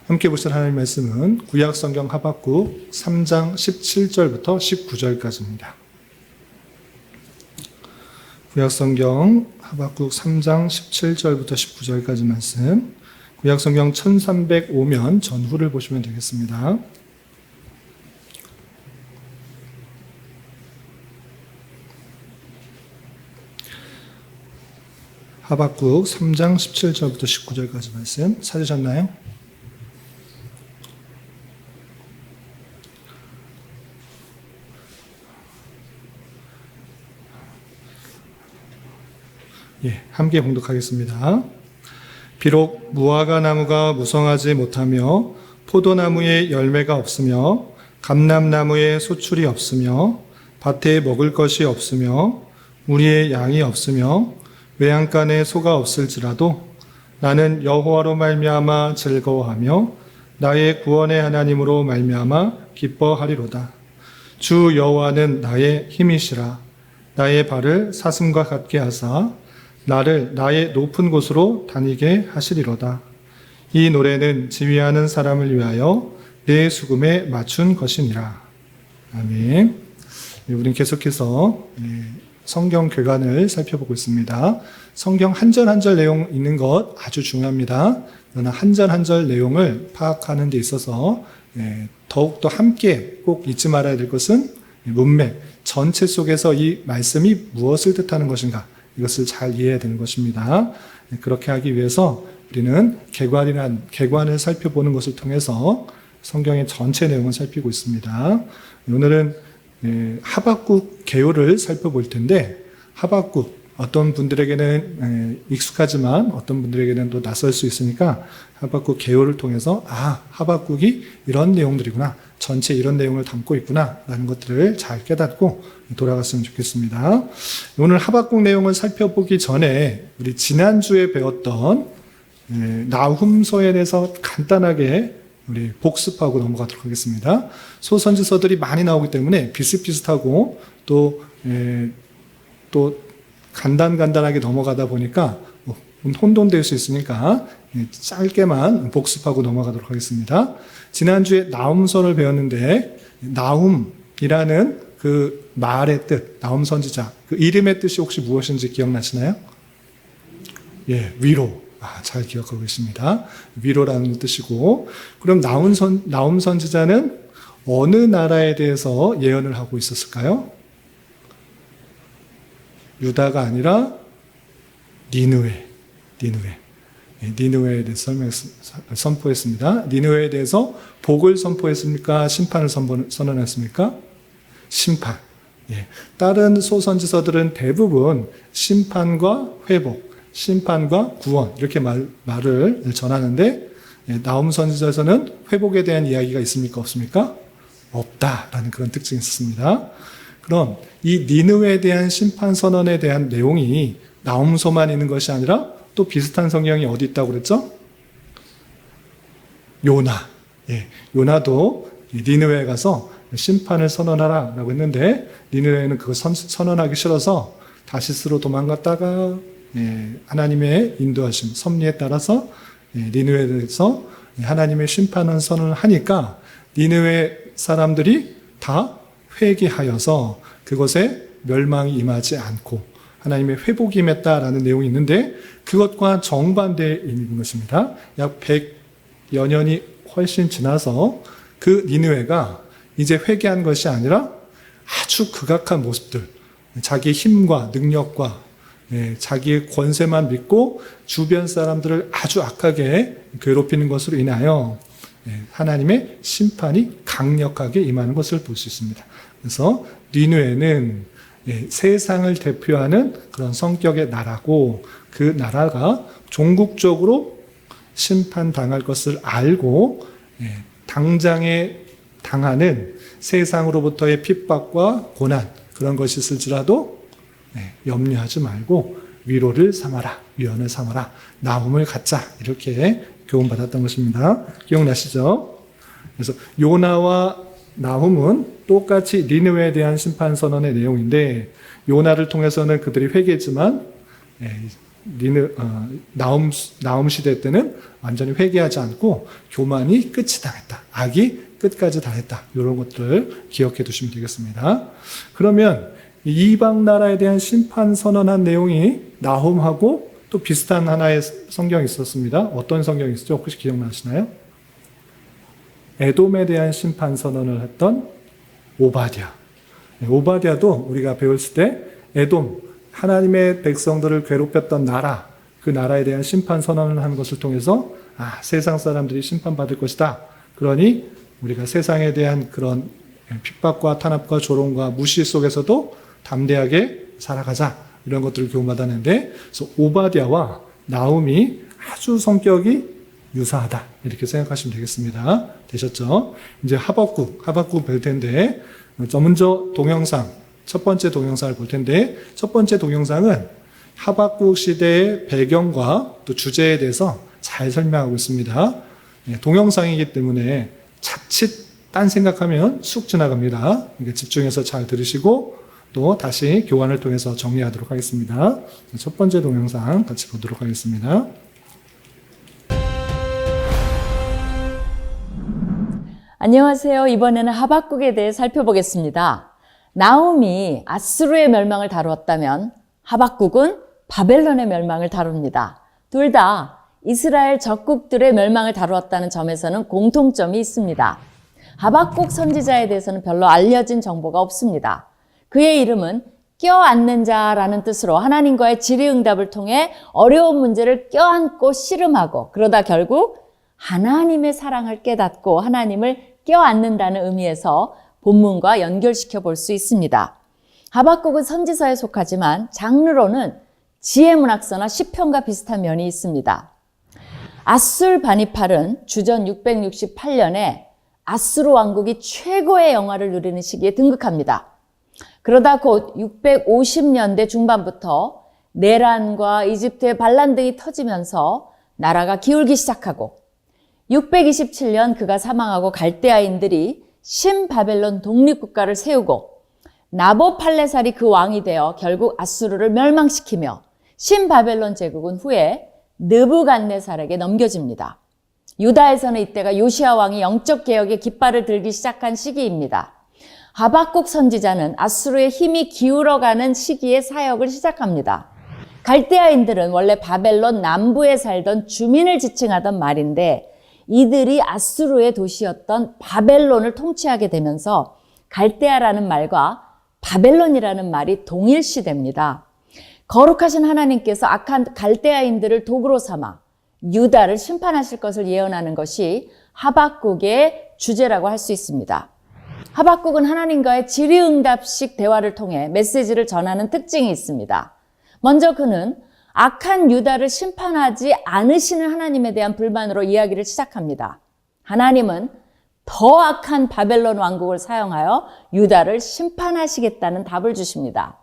함께 보실 하나님의 말씀은 구약성경 하박국 3장 17절부터 19절까지입니다. 구약성경 하박국 3장 17절부터 19절까지 말씀, 구약성경 1305면 전후를 보시면 되겠습니다. 하박국 3장 17절부터 19절까지 말씀 찾으셨나요? 함께 봉독하겠습니다. 비록 무화과 나무가 무성하지 못하며 포도나무에 열매가 없으며 감람나무에 소출이 없으며 밭에 먹을 것이 없으며 우리의 양이 없으며 외양간에 소가 없을지라도 나는 여호와로 말미암아 즐거워하며 나의 구원의 하나님으로 말미암아 기뻐하리로다. 주 여호와는 나의 힘이시라. 나의 발을 사슴과 같게 하사 나를 나의 높은 곳으로 다니게 하시리로다. 이 노래는 지휘하는 사람을 위하여 내 수금에 맞춘 것이니라. 아멘. 우리는 계속해서 성경 교관을 살펴보고 있습니다. 성경 한 절 한 절 내용 있는 것 아주 중요합니다. 그러나 한 절 한 절 내용을 파악하는 데 있어서 더욱더 함께 꼭 잊지 말아야 될 것은 문맥, 전체 속에서 이 말씀이 무엇을 뜻하는 것인가, 이것을 잘 이해해야 되는 것입니다. 그렇게 하기 위해서 우리는 개관을 살펴보는 것을 통해서 성경의 전체 내용을 살피고 있습니다. 오늘은 하박국 개요를 살펴볼 텐데, 하박국 어떤 분들에게는 익숙하지만 어떤 분들에게는 또 낯설 수 있으니까 하박국 개요를 통해서 하박국이 이런 내용들이구나, 전체 이런 내용을 담고 있구나 라는 것들을 잘 깨닫고 돌아갔으면 좋겠습니다. 오늘 하박국 내용을 살펴보기 전에 우리 지난주에 배웠던 나훔서에 대해서 간단하게 우리 복습하고 넘어가도록 하겠습니다. 소선지서들이 많이 나오기 때문에 비슷비슷하고 또 간단하게 넘어가다 보니까 혼돈될 수 있으니까 짧게만 복습하고 넘어가도록 하겠습니다. 지난주에 나훔서를 배웠는데, 나훔이라는 그 말의 뜻, 나훔 선지자, 그 이름의 뜻이 혹시 무엇인지 기억나시나요? 위로. 잘 기억하고 계십니다. 위로라는 뜻이고, 그럼 나훔 선지자는 어느 나라에 대해서 예언을 하고 있었을까요? 유다가 아니라 니느웨에 대해서 선포했습니다. 니느웨에 대해서 복을 선포했습니까? 심판을 선언했습니까? 심판. 다른 소선지서들은 대부분 심판과 회복, 심판과 구원, 이렇게 말을 전하는데, 나훔 선지자에서는 회복에 대한 이야기가 있습니까? 없습니까? 없다라는 그런 특징이 있었습니다. 그럼 이 니느웨에 대한 심판 선언에 대한 내용이 나훔서만 있는 것이 아니라 또 비슷한 성경이 어디 있다고 그랬죠? 요나. 요나도 니느웨에 가서 심판을 선언하라 라고 했는데, 니느웨는 그거 선언하기 싫어서 다시스로 도망갔다가 하나님의 인도하심, 섭리에 따라서 니느웨에서 하나님의 심판을 선언하니까 니느웨 사람들이 다 회개하여서 그것에 멸망이 임하지 않고 하나님의 회복이 임했다라는 내용이 있는데, 그것과 정반대인 것입니다. 약 100여 년이 훨씬 지나서 그 니느웨가 이제 회개한 것이 아니라 아주 극악한 모습들, 자기의 힘과 능력과 자기의 권세만 믿고 주변 사람들을 아주 악하게 괴롭히는 것으로 인하여 하나님의 심판이 강력하게 임하는 것을 볼 수 있습니다. 그래서 니느웨는 세상을 대표하는 그런 성격의 나라고, 그 나라가 종국적으로 심판당할 것을 알고 당장에 당하는 세상으로부터의 핍박과 고난, 그런 것이 있을지라도 염려하지 말고 위로를 삼아라, 위안을 삼아라, 나움을 갖자, 이렇게 교훈받았던 것입니다. 기억나시죠? 그래서 요나와 나훔은 똑같이 니느웨에 대한 심판 선언의 내용인데, 요나를 통해서는 그들이 회개했지만 나움 시대 때는 완전히 회개하지 않고 교만이 끝이 당했다. 악이 끝까지 당했다. 이런 것들을 기억해 두시면 되겠습니다. 그러면 이방 나라에 대한 심판 선언한 내용이 나훔하고 또 비슷한 하나의 성경이 있었습니다. 어떤 성경이 있었죠? 혹시 기억나시나요? 에돔에 대한 심판 선언을 했던 오바댜. 오바댜도 우리가 배웠을 때 에돔, 하나님의 백성들을 괴롭혔던 나라, 그 나라에 대한 심판 선언을 하는 것을 통해서 세상 사람들이 심판받을 것이다. 그러니 우리가 세상에 대한 그런 핍박과 탄압과 조롱과 무시 속에서도 담대하게 살아가자. 이런 것들을 교훈받았는데, 그래서 오바댜와 나훔이 아주 성격이 유사하다. 이렇게 생각하시면 되겠습니다. 되셨죠? 이제 하박국 볼 텐데, 먼저 동영상, 첫 번째 동영상을 볼 텐데, 첫 번째 동영상은 하박국 시대의 배경과 또 주제에 대해서 잘 설명하고 있습니다. 동영상이기 때문에 자칫 딴 생각하면 쑥 지나갑니다. 그러니까 집중해서 잘 들으시고 또 다시 교환을 통해서 정리하도록 하겠습니다. 첫 번째 동영상 같이 보도록 하겠습니다. 안녕하세요. 이번에는 하박국에 대해 살펴보겠습니다. 나훔이 아수르의 멸망을 다루었다면 하박국은 바벨론의 멸망을 다룹니다. 둘 다 이스라엘 적국들의 멸망을 다루었다는 점에서는 공통점이 있습니다. 하박국 선지자에 대해서는 별로 알려진 정보가 없습니다. 그의 이름은 껴안는 자라는 뜻으로 하나님과의 질의응답을 통해 어려운 문제를 껴안고 씨름하고 그러다 결국 하나님의 사랑을 깨닫고 하나님을 껴안는다는 의미에서 본문과 연결시켜 볼 수 있습니다. 하박국은 선지서에 속하지만 장르로는 지혜문학서나 시편과 비슷한 면이 있습니다. 아술바니팔은 주전 668년에 아수르 왕국이 최고의 영화를 누리는 시기에 등극합니다. 그러다 곧 650년대 중반부터 내란과 이집트의 반란 등이 터지면서 나라가 기울기 시작하고 627년 그가 사망하고 갈대아인들이 신바벨론 독립국가를 세우고 나보팔레살이 그 왕이 되어 결국 아수르를 멸망시키며 신바벨론 제국은 후에 느부갓네살에게 넘겨집니다. 유다에서는 이때가 요시야 왕이 영적 개혁의 깃발을 들기 시작한 시기입니다. 하박국 선지자는 아수르의 힘이 기울어가는 시기에 사역을 시작합니다. 갈대아인들은 원래 바벨론 남부에 살던 주민을 지칭하던 말인데 이들이 아수르의 도시였던 바벨론을 통치하게 되면서 갈대아라는 말과 바벨론이라는 말이 동일시됩니다. 거룩하신 하나님께서 악한 갈대아인들을 도구로 삼아 유다를 심판하실 것을 예언하는 것이 하박국의 주제라고 할 수 있습니다. 하박국은 하나님과의 질의응답식 대화를 통해 메시지를 전하는 특징이 있습니다. 먼저 그는 악한 유다를 심판하지 않으시는 하나님에 대한 불만으로 이야기를 시작합니다. 하나님은 더 악한 바벨론 왕국을 사용하여 유다를 심판하시겠다는 답을 주십니다.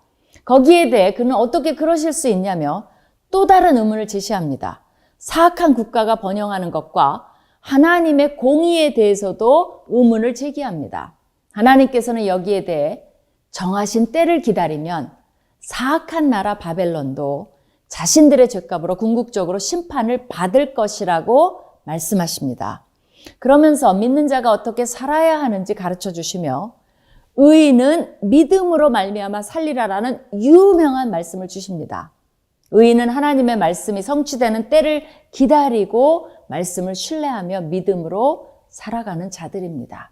거기에 대해 그는 어떻게 그러실 수 있냐며 또 다른 의문을 제시합니다. 사악한 국가가 번영하는 것과 하나님의 공의에 대해서도 의문을 제기합니다. 하나님께서는 여기에 대해 정하신 때를 기다리면 사악한 나라 바벨론도 자신들의 죄값으로 궁극적으로 심판을 받을 것이라고 말씀하십니다. 그러면서 믿는 자가 어떻게 살아야 하는지 가르쳐 주시며 의인은 믿음으로 말미암아 살리라라는 유명한 말씀을 주십니다. 의인은 하나님의 말씀이 성취되는 때를 기다리고 말씀을 신뢰하며 믿음으로 살아가는 자들입니다.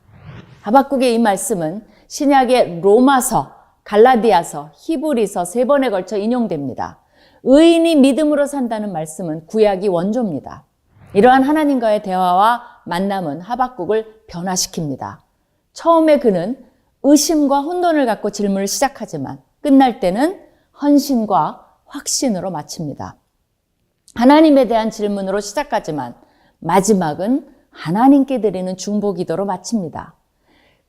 하박국의 이 말씀은 신약의 로마서, 갈라디아서, 히브리서 3번에 걸쳐 인용됩니다. 의인이 믿음으로 산다는 말씀은 구약이 원조입니다. 이러한 하나님과의 대화와 만남은 하박국을 변화시킵니다. 처음에 그는 의심과 혼돈을 갖고 질문을 시작하지만 끝날 때는 헌신과 확신으로 마칩니다. 하나님에 대한 질문으로 시작하지만 마지막은 하나님께 드리는 중보기도로 마칩니다.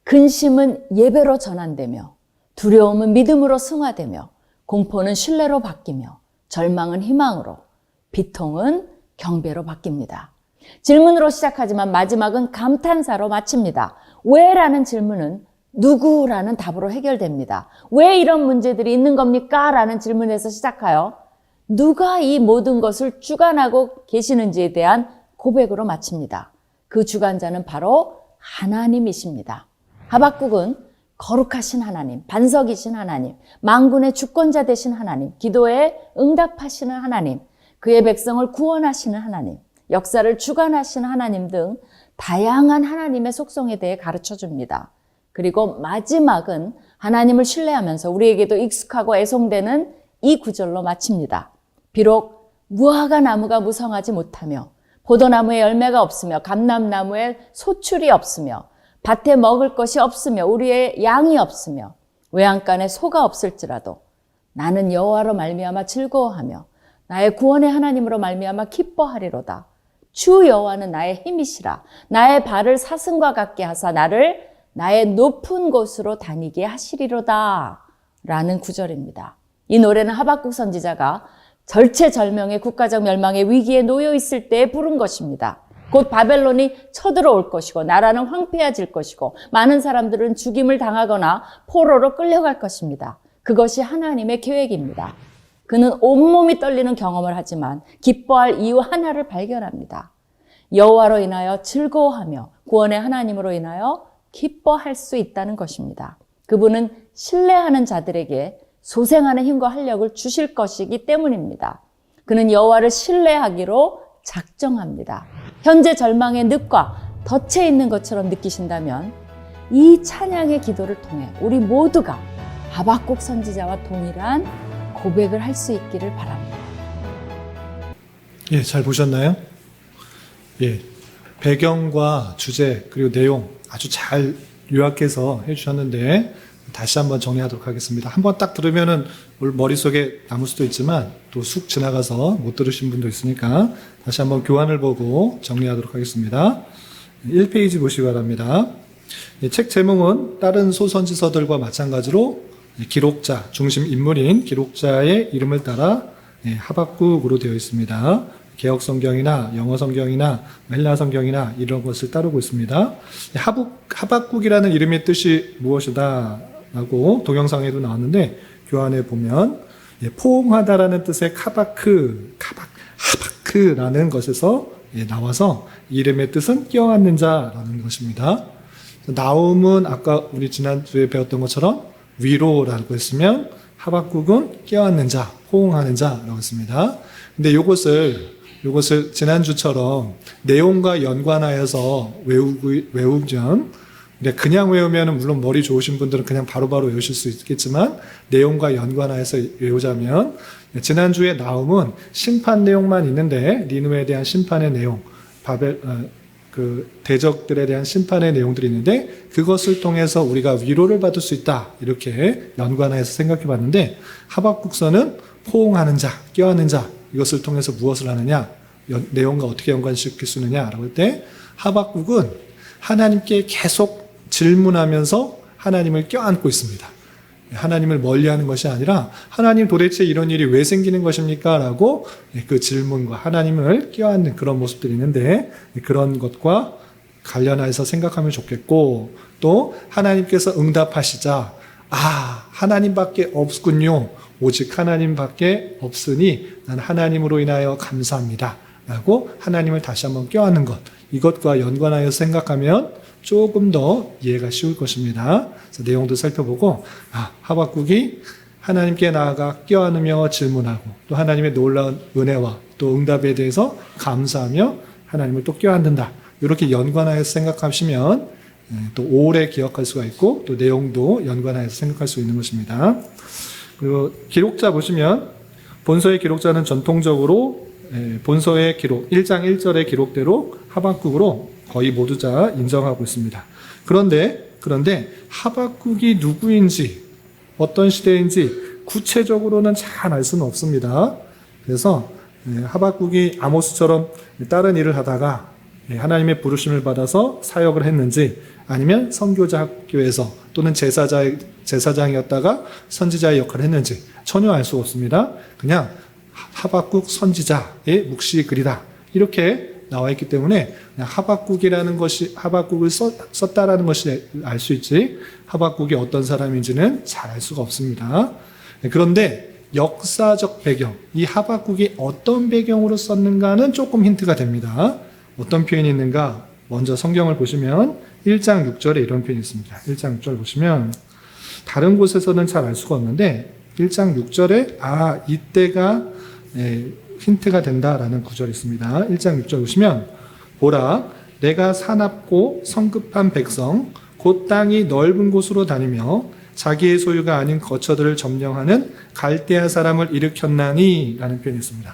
근심은 예배로 전환되며 두려움은 믿음으로 승화되며 공포는 신뢰로 바뀌며 절망은 희망으로 비통은 경배로 바뀝니다. 질문으로 시작하지만 마지막은 감탄사로 마칩니다. 왜? 라는 질문은 누구라는 답으로 해결됩니다. 왜 이런 문제들이 있는 겁니까? 라는 질문에서 시작하여 누가 이 모든 것을 주관하고 계시는지에 대한 고백으로 마칩니다. 그 주관자는 바로 하나님이십니다. 하박국은 거룩하신 하나님, 반석이신 하나님, 만군의 주권자 되신 하나님, 기도에 응답하시는 하나님, 그의 백성을 구원하시는 하나님, 역사를 주관하시는 하나님 등 다양한 하나님의 속성에 대해 가르쳐줍니다. 그리고 마지막은 하나님을 신뢰하면서 우리에게도 익숙하고 애송되는 이 구절로 마칩니다. 비록 무화과 나무가 무성하지 못하며 포도나무에 열매가 없으며 감람나무에 소출이 없으며 밭에 먹을 것이 없으며 우리의 양이 없으며 외양간에 소가 없을지라도 나는 여호와로 말미암아 즐거워하며 나의 구원의 하나님으로 말미암아 기뻐하리로다. 주 여호와는 나의 힘이시라. 나의 발을 사슴과 같게 하사 나를 나의 높은 곳으로 다니게 하시리로다. 라는 구절입니다. 이 노래는 하박국 선지자가 절체절명의 국가적 멸망의 위기에 놓여 있을 때 부른 것입니다. 곧 바벨론이 쳐들어올 것이고 나라는 황폐해질 것이고 많은 사람들은 죽임을 당하거나 포로로 끌려갈 것입니다. 그것이 하나님의 계획입니다. 그는 온몸이 떨리는 경험을 하지만 기뻐할 이유 하나를 발견합니다. 여호와로 인하여 즐거워하며 구원의 하나님으로 인하여 기뻐할 수 있다는 것입니다. 그분은 신뢰하는 자들에게 소생하는 힘과 활력을 주실 것이기 때문입니다. 그는 여호와를 신뢰하기로 작정합니다. 현재 절망의 늪과 덫에 있는 것처럼 느끼신다면 이 찬양의 기도를 통해 우리 모두가 하박국 선지자와 동일한 고백을 할 수 있기를 바랍니다. 예, 잘 보셨나요? 예, 배경과 주제 그리고 내용 아주 잘 요약해서 해주셨는데 다시 한번 정리하도록 하겠습니다. 한번 딱 들으면은 머릿속에 남을 수도 있지만 또 쑥 지나가서 못 들으신 분도 있으니까 다시 한번 교환을 보고 정리하도록 하겠습니다. 1페이지 보시기 바랍니다. 책 제목은 다른 소선지서들과 마찬가지로 기록자, 중심 인물인 기록자의 이름을 따라 하박국으로 되어 있습니다. 개역 성경이나 영어 성경이나 헬라 성경이나 이런 것을 따르고 있습니다. 하박국이라는 이름의 뜻이 무엇이다 라고 동영상에도 나왔는데 교환에 보면 포옹하다라는 뜻의 하바크라는 것에서 나와서 이름의 뜻은 껴안는 자라는 것입니다. 나움은 아까 우리 지난주에 배웠던 것처럼 위로라고 했으면 하박국은 껴안는 자, 포옹하는 자라고 했습니다. 근데 요것을 지난주처럼 내용과 연관하여서 외우면 그냥 외우면 물론 머리 좋으신 분들은 그냥 바로바로 외우실 수 있겠지만 내용과 연관하여서 외우자면 지난주에 나움은 심판 내용만 있는데 니느웨에 대한 심판의 내용, 대적들에 대한 심판의 내용들이 있는데 그것을 통해서 우리가 위로를 받을 수 있다 이렇게 연관하여서 생각해 봤는데 하박국서는 포옹하는 자, 껴안는 자 이것을 통해서 무엇을 하느냐 내용과 어떻게 연관시킬 수 있느냐라고 할 때 하박국은 하나님께 계속 질문하면서 하나님을 껴안고 있습니다. 하나님을 멀리하는 것이 아니라 하나님 도대체 이런 일이 왜 생기는 것입니까? 라고 그 질문과 하나님을 껴안는 그런 모습들이 있는데 그런 것과 관련해서 생각하면 좋겠고 또 하나님께서 응답하시자 하나님밖에 없군요. 오직 하나님밖에 없으니 난 하나님으로 인하여 감사합니다. 라고 하나님을 다시 한번 껴안는 것 이것과 연관하여 생각하면 조금 더 이해가 쉬울 것입니다. 그래서 내용도 살펴보고 하박국이 하나님께 나아가 껴안으며 질문하고 또 하나님의 놀라운 은혜와 또 응답에 대해서 감사하며 하나님을 또 껴안는다. 이렇게 연관하여서 생각하시면 또 오래 기억할 수가 있고 또 내용도 연관하여서 생각할 수 있는 것입니다. 그리고 기록자 보시면 본서의 기록자는 전통적으로 본서의 기록 1장 1절의 기록대로 하박국으로 거의 모두 다 인정하고 있습니다. 그런데 하박국이 누구인지 어떤 시대인지 구체적으로는 잘 알 수는 없습니다. 그래서 하박국이 아모스처럼 다른 일을 하다가 하나님의 부르심을 받아서 사역을 했는지 아니면 선교자 학교에서 또는 제사장이었다가 선지자의 역할을 했는지 전혀 알 수 없습니다. 그냥 하박국 선지자의 묵시글이다 이렇게 나와 있기 때문에 그냥 하박국이라는 것이 하박국을 썼다라는 것이 알 수 있지 하박국이 어떤 사람인지는 잘 알 수가 없습니다. 그런데 역사적 배경, 이 하박국이 어떤 배경으로 썼는가는 조금 힌트가 됩니다. 어떤 표현이 있는가? 먼저 성경을 보시면 1장 6절에 이런 표현이 있습니다. 1장 6절 보시면 다른 곳에서는 잘 알 수가 없는데 1장 6절에 이때가 힌트가 된다라는 구절이 있습니다. 1장 6절 보시면 보라 내가 사납고 성급한 백성 곧 땅이 넓은 곳으로 다니며 자기의 소유가 아닌 거처들을 점령하는 갈대아 사람을 일으켰나니 라는 표현이 있습니다.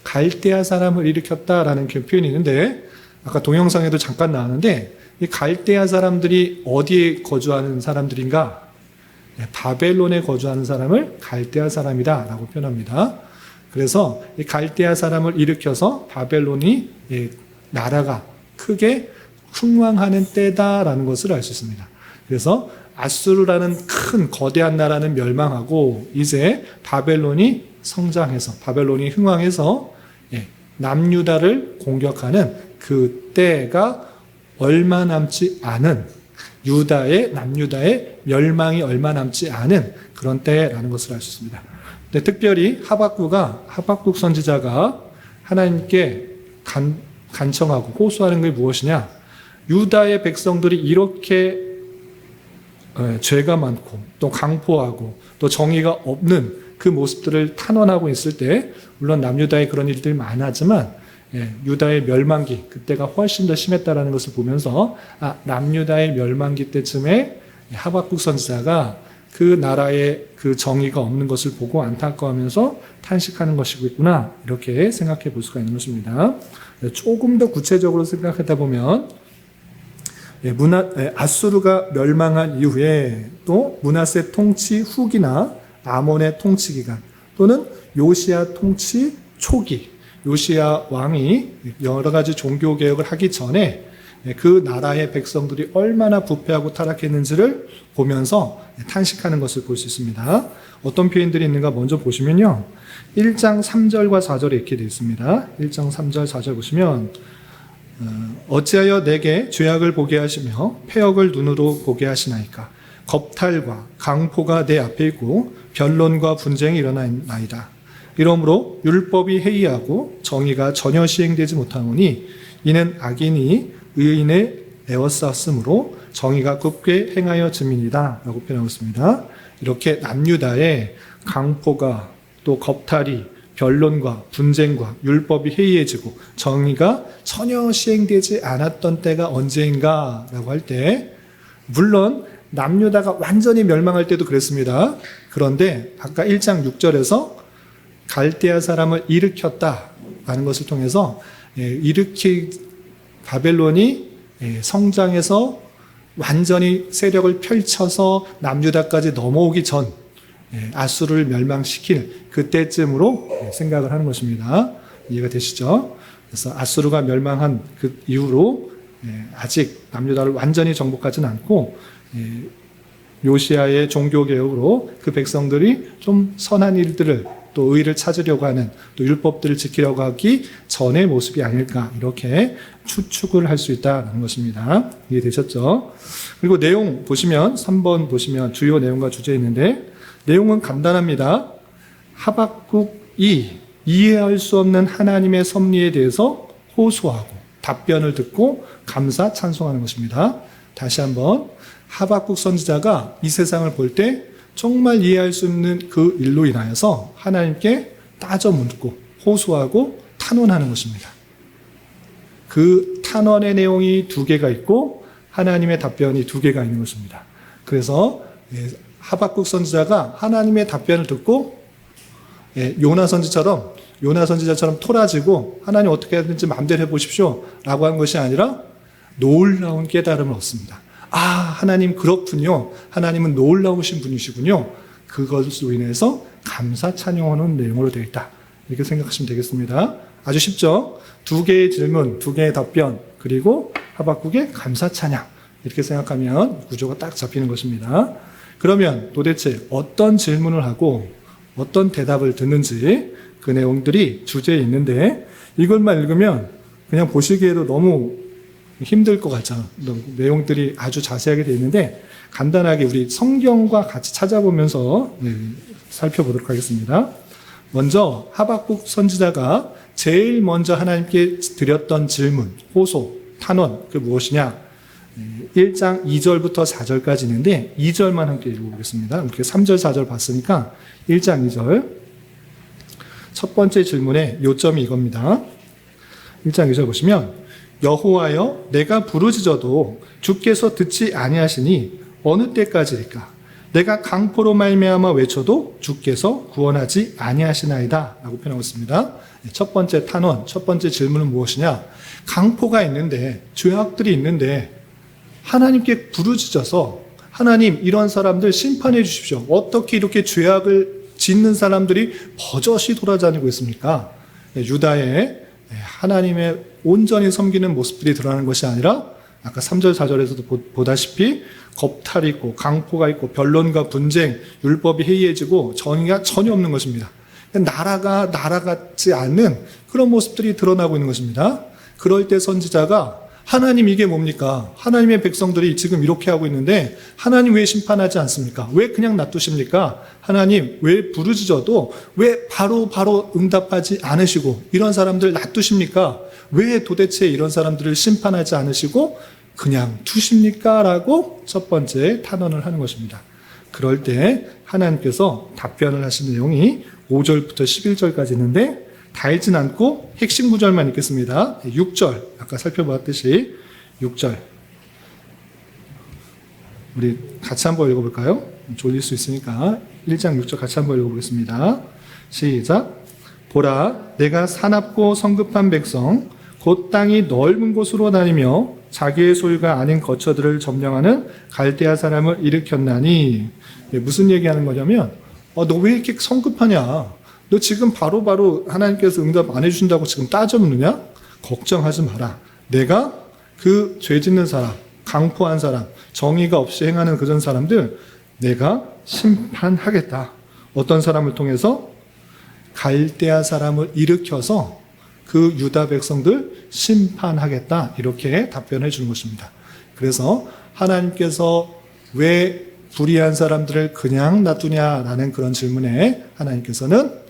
갈대아 사람을 일으켰다라는 표현이 있는데 아까 동영상에도 잠깐 나왔는데 이 갈대아 사람들이 어디에 거주하는 사람들인가? 바벨론에 거주하는 사람을 갈대아 사람이다 라고 표현합니다. 그래서 이 갈대아 사람을 일으켜서 바벨론이 나라가 크게 흥왕하는 때다라는 것을 알 수 있습니다. 그래서 아수르라는 큰 거대한 나라는 멸망하고 이제 바벨론이 성장해서 바벨론이 흥왕해서 남유다를 공격하는 그 때가 얼마 남지 않은 남유다의 멸망이 얼마 남지 않은 그런 때라는 것을 알 수 있습니다. 근데 특별히 하박국 선지자가 하나님께 간청하고 호소하는 게 무엇이냐? 유다의 백성들이 이렇게 죄가 많고 또 강포하고 또 정의가 없는 그 모습들을 탄원하고 있을 때 물론 남유다에 그런 일들이 많았지만 유다의 멸망기 그때가 훨씬 더 심했다라는 것을 보면서 남유다의 멸망기 때쯤에 하박국 선지자가 그 나라의 그 정의가 없는 것을 보고 안타까워하면서 탄식하는 것이겠구나 이렇게 생각해 볼 수가 있는 것입니다. 조금 더 구체적으로 생각하다 보면 아수르가 멸망한 이후에 또 므낫세 통치 후기나 아몬의 통치 기간 또는 요시야 통치 초기 요시야 왕이 여러 가지 종교 개혁을 하기 전에 그 나라의 백성들이 얼마나 부패하고 타락했는지를 보면서 탄식하는 것을 볼 수 있습니다. 어떤 표현들이 있는가 먼저 보시면요. 1장 3절과 4절에 이렇게 되어 있습니다. 1장 3절 4절 보시면 어찌하여 내게 죄악을 보게 하시며 패역을 눈으로 보게 하시나이까 겁탈과 강포가 내 앞에 있고 변론과 분쟁이 일어나나이다. 이러므로 율법이 해이하고 정의가 전혀 시행되지 못하노니 이는 악인이 의인을 에워쌌으므로 정의가 굳게 행하여 증민이다 라고 표현하고 있습니다. 이렇게 남유다의 강포가 또 겁탈이 변론과 분쟁과 율법이 해이해지고 정의가 전혀 시행되지 않았던 때가 언제인가 라고 할 때 물론 남유다가 완전히 멸망할 때도 그랬습니다. 그런데 아까 1장 6절에서 갈대아 사람을 일으켰다라는 것을 통해서 바벨론이 성장해서 완전히 세력을 펼쳐서 남유다까지 넘어오기 전 아수르를 멸망시킬 그때쯤으로 생각을 하는 것입니다. 이해가 되시죠? 그래서 아수르가 멸망한 그 이후로 아직 남유다를 완전히 정복하지는 않고 요시야의 종교개혁으로 그 백성들이 좀 선한 일들을 또 의를 찾으려고 하는 또 율법들을 지키려고 하기 전의 모습이 아닐까 이렇게 추측을 할 수 있다는 것입니다. 이해되셨죠? 그리고 내용 보시면 3번 보시면 주요 내용과 주제 있는데 내용은 간단합니다. 하박국이 이해할 수 없는 하나님의 섭리에 대해서 호소하고 답변을 듣고 감사 찬송하는 것입니다. 다시 한번 하박국 선지자가 이 세상을 볼 때 정말 이해할 수 없는 그 일로 인하여서 하나님께 따져 묻고 호소하고 탄원하는 것입니다. 그 탄원의 내용이 2개가 있고 하나님의 답변이 2개가 있는 것입니다. 그래서 하박국 선지자가 하나님의 답변을 듣고 요나 선지자처럼 토라지고 하나님 어떻게 하든지 마음대로 해보십시오 라고 한 것이 아니라 놀라운 깨달음을 얻습니다. 하나님 그렇군요. 하나님은 놀라우신 분이시군요. 그것으로 인해서 감사 찬양하는 내용으로 되어 있다. 이렇게 생각하시면 되겠습니다. 아주 쉽죠? 2개의 질문, 2개의 답변, 그리고 하박국의 감사 찬양. 이렇게 생각하면 구조가 딱 잡히는 것입니다. 그러면 도대체 어떤 질문을 하고 어떤 대답을 듣는지 그 내용들이 주제에 있는데 이것만 읽으면 그냥 보시기에도 너무 힘들 것 같잖아. 내용들이 아주 자세하게 되어 있는데 간단하게 우리 성경과 같이 찾아보면서 살펴보도록 하겠습니다. 먼저 하박국 선지자가 제일 먼저 하나님께 드렸던 질문, 호소, 탄원, 그 무엇이냐? 1장 2절부터 4절까지 있는데 2절만 함께 읽어보겠습니다. 이렇게 3절, 4절 봤으니까 1장 2절. 첫 번째 질문의 요점이 이겁니다. 1장 2절 보시면 여호와여 내가 부르짖어도 주께서 듣지 아니하시니 어느 때까지일까? 내가 강포로 말미암아 외쳐도 주께서 구원하지 아니하시나이다 라고 표현하고 있습니다. 첫 번째 탄원, 첫 번째 질문은 무엇이냐? 강포가 있는데, 죄악들이 있는데 하나님께 부르짖어서 하나님 이런 사람들 심판해 주십시오. 어떻게 이렇게 죄악을 짓는 사람들이 버젓이 돌아다니고 있습니까? 유다의 하나님의 온전히 섬기는 모습들이 드러나는 것이 아니라 아까 3절, 4절에서도 보다시피 겁탈이 있고 강포가 있고 변론과 분쟁, 율법이 해이해지고 정의가 전혀 없는 것입니다. 나라가 나라 같지 않는 그런 모습들이 드러나고 있는 것입니다. 그럴 때 선지자가 하나님 이게 뭡니까? 하나님의 백성들이 지금 이렇게 하고 있는데 하나님 왜 심판하지 않습니까? 왜 그냥 놔두십니까? 하나님 왜 부르짖어도 왜 바로 응답하지 않으시고 이런 사람들 놔두십니까? 왜 도대체 이런 사람들을 심판하지 않으시고 그냥 두십니까? 라고 첫 번째 탄원을 하는 것입니다. 그럴 때 하나님께서 답변을 하시는 내용이 5절부터 11절까지 있는데 다 읽진 않고 핵심 구절만 읽겠습니다. 6절, 아까 살펴봤듯이 6절. 우리 같이 한번 읽어볼까요? 졸릴 수 있으니까 1장 6절 같이 한번 읽어보겠습니다. 시작. 보라, 내가 사납고 성급한 백성, 곧 땅이 넓은 곳으로 다니며 자기의 소유가 아닌 거처들을 점령하는 갈대아 사람을 일으켰나니. 무슨 얘기하는 거냐면 너 왜 이렇게 성급하냐? 너 지금 바로 하나님께서 응답 안 해주신다고 지금 따져묻느냐? 걱정하지 마라. 내가 그 죄 짓는 사람, 강포한 사람, 정의가 없이 행하는 그런 사람들 내가 심판하겠다. 어떤 사람을 통해서? 갈대아 사람을 일으켜서 그 유다 백성들 심판하겠다. 이렇게 답변해 주는 것입니다. 그래서 하나님께서 왜 불의한 사람들을 그냥 놔두냐라는 그런 질문에 하나님께서는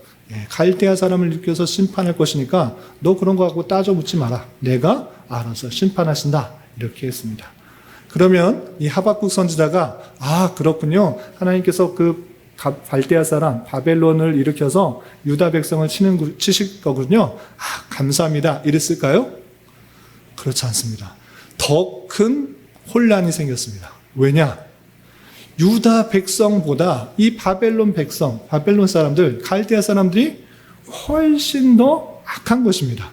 갈대아 사람을 일으켜서 심판할 것이니까 너 그런 거 갖고 따져 묻지 마라. 내가 알아서 심판하신다. 이렇게 했습니다. 그러면 이 하박국 선지자가 그렇군요. 하나님께서 그 갈대아 사람 바벨론을 일으켜서 유다 백성을 치실 거군요. 감사합니다. 이랬을까요? 그렇지 않습니다. 더 큰 혼란이 생겼습니다. 왜냐? 유다 백성보다 이 바벨론 백성, 바벨론 사람들, 갈대아 사람들이 훨씬 더 악한 것입니다.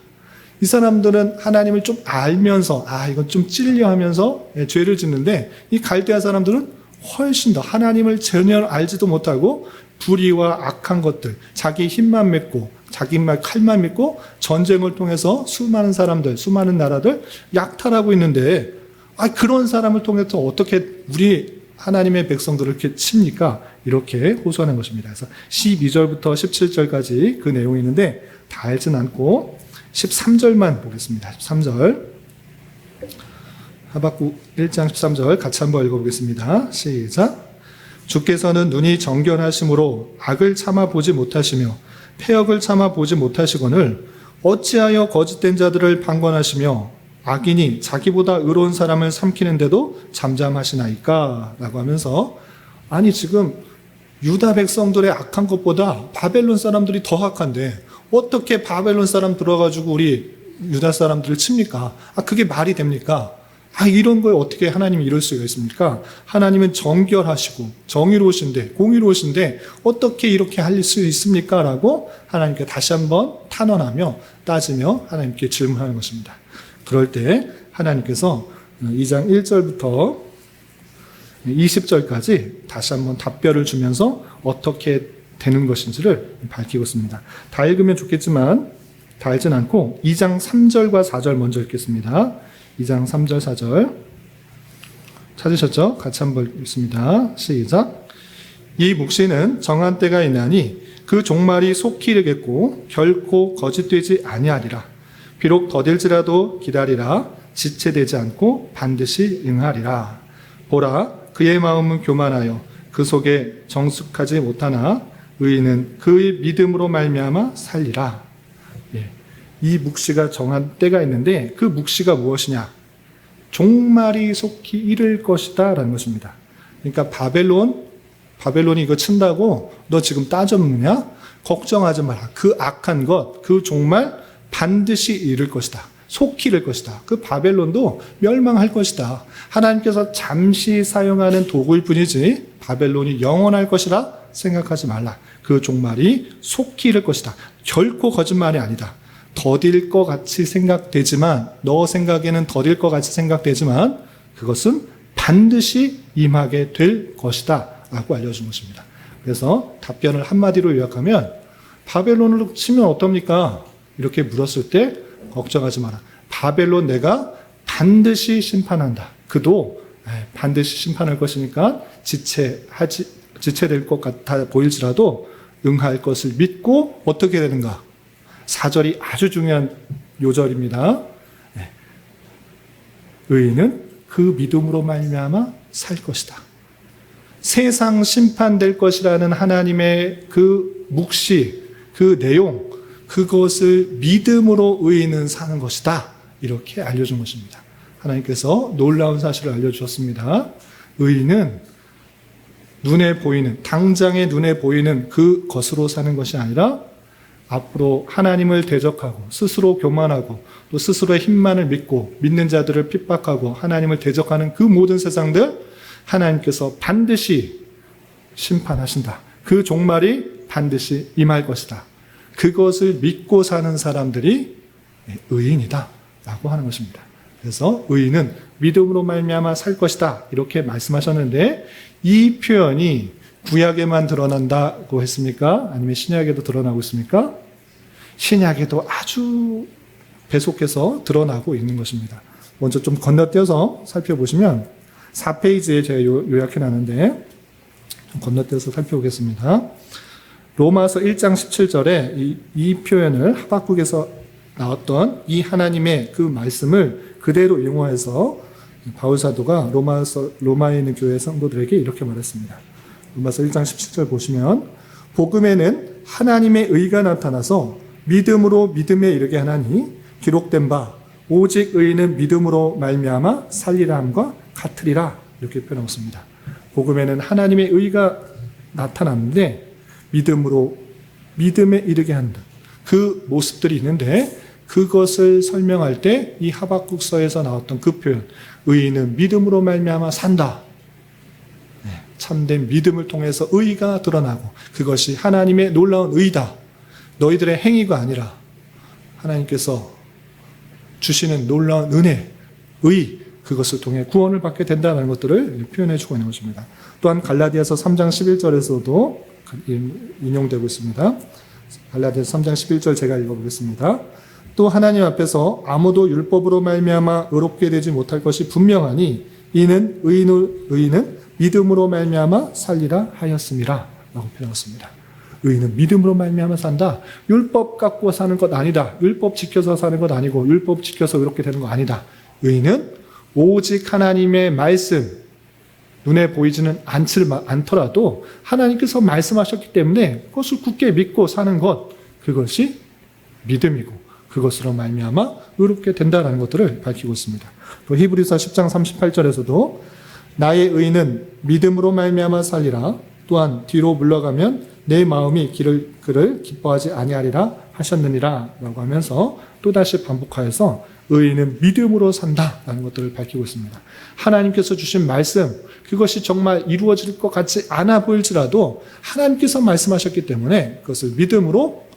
이 사람들은 하나님을 좀 알면서 이건 좀 찔려 하면서 죄를 짓는데 이 갈대아 사람들은 훨씬 더 하나님을 전혀 알지도 못하고 불의와 악한 것들, 자기 힘만 믿고 자기 칼만 믿고 전쟁을 통해서 수많은 사람들, 수많은 나라들 약탈하고 있는데 그런 사람을 통해서 어떻게 우리 하나님의 백성들을 이렇게 칩니까? 이렇게 호소하는 것입니다. 그래서 12절부터 17절까지 그 내용이 있는데 다 읽진 않고 13절만 보겠습니다. 13절. 하박국 1장 13절 같이 한번 읽어보겠습니다. 시작. 주께서는 눈이 정결하심으로 악을 참아 보지 못하시며 패역을 참아 보지 못하시거늘 어찌하여 거짓된 자들을 방관하시며 악인이 자기보다 의로운 사람을 삼키는데도 잠잠하시나이까? 라고 하면서 지금 유다 백성들의 악한 것보다 바벨론 사람들이 더 악한데 어떻게 바벨론 사람 들어가지고 우리 유다 사람들을 칩니까? 그게 말이 됩니까? 이런 거에 어떻게 하나님이 이럴 수가 있습니까? 하나님은 정결하시고 정의로우신데 공의로우신데 어떻게 이렇게 할 수 있습니까? 라고 하나님께 다시 한번 탄원하며 따지며 하나님께 질문하는 것입니다. 그럴 때 하나님께서 2장 1절부터 20절까지 다시 한번 답변을 주면서 어떻게 되는 것인지를 밝히고 있습니다. 다 읽으면 좋겠지만 다 읽진 않고 2장 3절과 4절 먼저 읽겠습니다. 2장 3절 4절 찾으셨죠? 같이 한번 읽습니다. 시작. 이 묵시는 정한 때가 있나니 그 종말이 속히 이르겠고 결코 거짓되지 아니하리라. 비록 더딜지라도 기다리라. 지체되지 않고 반드시 응하리라. 보라, 그의 마음은 교만하여 그 속에 정숙하지 못하나 의인은 그의 믿음으로 말미암아 살리라. 예. 이 묵시가 정한 때가 있는데 그 묵시가 무엇이냐? 종말이 속히 이를 것이다 라는 것입니다. 그러니까 바벨론이 이거 친다고 너 지금 따져먹냐? 걱정하지 마라. 그 악한 것, 그 종말 반드시 이를 것이다. 속히 이를 것이다. 그 바벨론도 멸망할 것이다. 하나님께서 잠시 사용하는 도구일 뿐이지 바벨론이 영원할 것이라 생각하지 말라. 그 종말이 속히 이를 것이다. 결코 거짓말이 아니다. 더딜 것 같이 생각되지만, 너 생각에는 더딜 것 같이 생각되지만 그것은 반드시 임하게 될 것이다 라고 알려준 것입니다. 그래서 답변을 한마디로 요약하면 바벨론을 치면 어떻습니까? 이렇게 물었을 때 걱정하지 마라. 바벨론 내가 반드시 심판한다. 그도 반드시 심판할 것이니까 지체될 것 같아 보일지라도 응할 것을 믿고 어떻게 되는가? 4절이 아주 중요한 요절입니다. 의인은 그 믿음으로 말미암아 살 것이다. 세상 심판될 것이라는 하나님의 그 묵시, 그 내용, 그것을 믿음으로 의인은 사는 것이다. 이렇게 알려준 것입니다. 하나님께서 놀라운 사실을 알려주셨습니다. 의인은 눈에 보이는, 당장의 눈에 보이는 그 것으로 사는 것이 아니라 앞으로 하나님을 대적하고 스스로 교만하고 또 스스로의 힘만을 믿고 믿는 자들을 핍박하고 하나님을 대적하는 그 모든 세상들 하나님께서 반드시 심판하신다. 그 종말이 반드시 임할 것이다. 그것을 믿고 사는 사람들이 의인이다 라고 하는 것입니다. 그래서 의인은 믿음으로 말미암아 살 것이다 이렇게 말씀하셨는데 이 표현이 구약에만 드러난다고 했습니까? 아니면 신약에도 드러나고 있습니까? 신약에도 아주 계속해서 드러나고 있는 것입니다. 먼저 좀 건너뛰어서 살펴보시면 4페이지에 제가 요약해놨는데 좀 건너뛰어서 살펴보겠습니다. 로마서 1장 17절에 이 표현을 하박국에서 나왔던 이 하나님의 그 말씀을 그대로 인용해서 바울 사도가 로마에 있는 교회 성도들에게 이렇게 말했습니다. 로마서 1장 17절 보시면 복음에는 하나님의 의가 나타나서 믿음으로 믿음에 이르게 하나니 기록된 바 오직 의인은 믿음으로 말미암아 살리라 함과 같으리라 이렇게 표현하고 있습니다. 복음에는 하나님의 의가 나타났는데 믿음으로 믿음에 이르게 한다. 그 모습들이 있는데 그것을 설명할 때 이 하박국서에서 나왔던 그 표현 의인은 믿음으로 말미암아 산다. 참된 믿음을 통해서 의가 드러나고 그것이 하나님의 놀라운 의다. 너희들의 행위가 아니라 하나님께서 주시는 놀라운 은혜, 의 그것을 통해 구원을 받게 된다는 것들을 표현해 주고 있는 것입니다. 또한 갈라디아서 3장 11절에서도 인용되고 있습니다. 갈라디아서 3장 11절 제가 읽어보겠습니다. 또 하나님 앞에서 아무도 율법으로 말미암아 의롭게 되지 못할 것이 분명하니 이는 의인은 믿음으로 말미암아 살리라 하였음이라 라고 표현했습니다. 의인은 믿음으로 말미암아 산다. 율법 갖고 사는 것 아니다. 율법 지켜서 사는 것 아니고 율법 지켜서 의롭게 되는 거 아니다. 의인은 오직 하나님의 말씀 눈에 보이지는 않더라도 하나님께서 말씀하셨기 때문에 그것을 굳게 믿고 사는 것 그것이 믿음이고 그것으로 말미암아 의롭게 된다는 것들을 밝히고 있습니다. 또 히브리서 10장 38절에서도 나의 의인은 믿음으로 말미암아 살리라. 또한 뒤로 물러가면 내 마음이 그를 기뻐하지 아니하리라 하셨느니라 라고 하면서 또다시 반복하여서 의인은 믿음으로 산다라는 것들을 밝히고 있습니다. 하나님께서 주신 말씀 그것이 정말 이루어질 것 같지 않아 보일지라도 하나님께서 말씀하셨기 때문에 그것을 믿음으로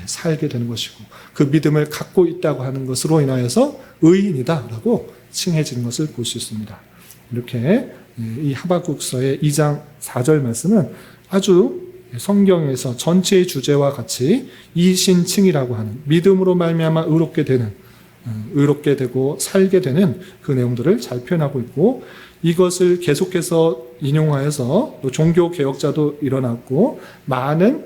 살게 되는 것이고 그 믿음을 갖고 있다고 하는 것으로 인하여서 의인이다라고 칭해지는 것을 볼 수 있습니다. 이렇게 이 하박국서의 2장 4절 말씀은 아주 성경에서 전체의 주제와 같이 이신칭이라고 하는 믿음으로 말미암아 의롭게 되고 살게 되는 그 내용들을 잘 표현하고 있고 이것을 계속해서 인용하여서 또 종교 개혁자도 일어났고 많은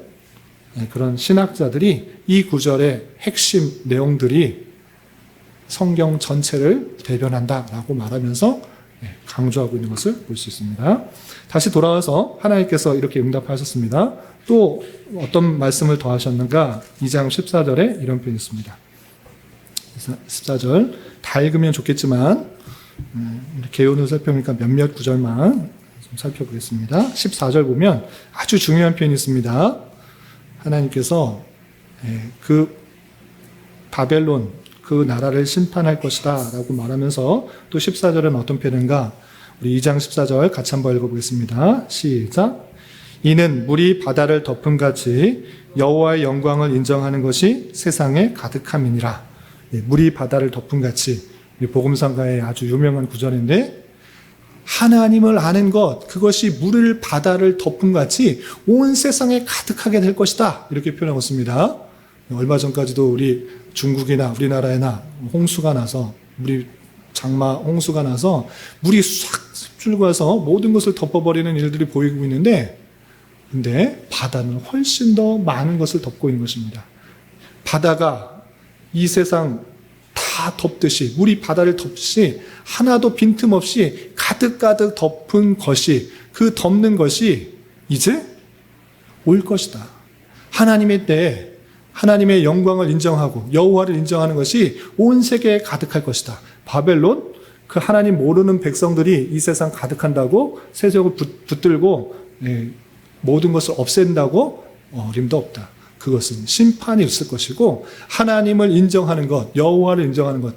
그런 신학자들이 이 구절의 핵심 내용들이 성경 전체를 대변한다라고 말하면서 강조하고 있는 것을 볼 수 있습니다. 다시 돌아와서 하나님께서 이렇게 응답하셨습니다. 또 어떤 말씀을 더 하셨는가? 2장 14절에 이런 표현이 있습니다. 14절 다 읽으면 좋겠지만 개요를 살펴보니까 몇몇 구절만 좀 살펴보겠습니다. 14절 보면 아주 중요한 표현이 있습니다. 하나님께서 그 바벨론 그 나라를 심판할 것이다 라고 말하면서 또 14절은 어떤 표현인가? 우리 2장 14절 같이 한번 읽어보겠습니다. 시작. 이는 물이 바다를 덮음같이 여호와의 영광을 인정하는 것이 세상에 가득함이니라. 물이 바다를 덮음같이 복음상가의 아주 유명한 구절인데 하나님을 아는 것 그것이 물을 바다를 덮음같이 온 세상에 가득하게 될 것이다 이렇게 표현하고 있습니다. 얼마 전까지도 우리 중국이나 우리나라에나 홍수가 나서 장마 홍수가 나서 물이 싹 습줄고 와서 모든 것을 덮어버리는 일들이 보이고 있는데 근데 바다는 훨씬 더 많은 것을 덮고 있는 것입니다. 바다가 이 세상 다 덮듯이 물이 바다를 덮듯이 하나도 빈틈없이 가득가득 덮은 것이 그 덮는 것이 이제 올 것이다. 하나님의 때에 하나님의 영광을 인정하고 여호와를 인정하는 것이 온 세계에 가득할 것이다. 바벨론 그 하나님 모르는 백성들이 이 세상 가득한다고 세력을 붙들고 모든 것을 없앤다고 어림도 없다. 그것은 심판이 있을 것이고 하나님을 인정하는 것, 여호와를 인정하는 것,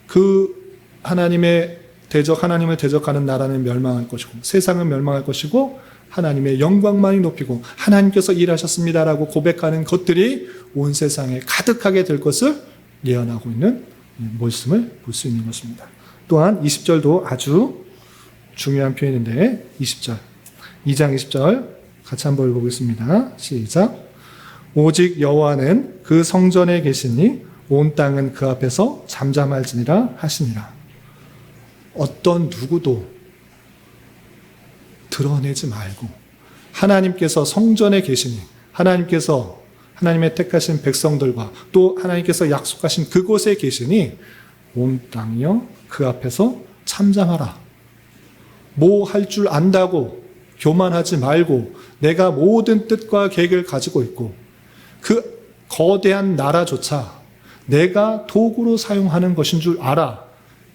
그 하나님을 대적하는 나라는 멸망할 것이고 세상은 멸망할 것이고 하나님의 영광만이 높이고 하나님께서 일하셨습니다라고 고백하는 것들이 온 세상에 가득하게 될 것을 예언하고 있는 말씀을 볼 수 있는 것입니다. 또한 20절도 아주 중요한 표현인데 20절, 2장 20절 같이 한번 읽어보겠습니다. 시작. 오직 여호와는 그 성전에 계시니 온 땅은 그 앞에서 잠잠할지니라 하시니라. 어떤 누구도 드러내지 말고 하나님께서 성전에 계시니 하나님께서 하나님의 택하신 백성들과 또 하나님께서 약속하신 그곳에 계시니 온 땅이여 그 앞에서 잠잠하라. 뭐 할 줄 안다고 교만하지 말고 내가 모든 뜻과 계획을 가지고 있고 그 거대한 나라조차 내가 도구로 사용하는 것인 줄 알아.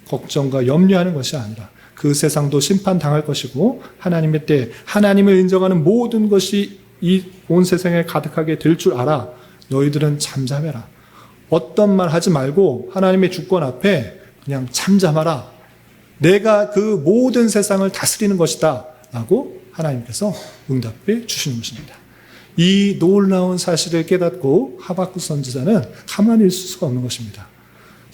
걱정과 염려하는 것이 아니라 그 세상도 심판당할 것이고 하나님의 때 하나님을 인정하는 모든 것이 이 온 세상에 가득하게 될 줄 알아. 너희들은 잠잠해라. 어떤 말 하지 말고 하나님의 주권 앞에 그냥 잠잠하라. 내가 그 모든 세상을 다스리는 것이다 라고 하나님께서 응답해 주시는 것입니다. 이 놀라운 사실을 깨닫고 하박국 선지자는 가만히 있을 수가 없는 것입니다.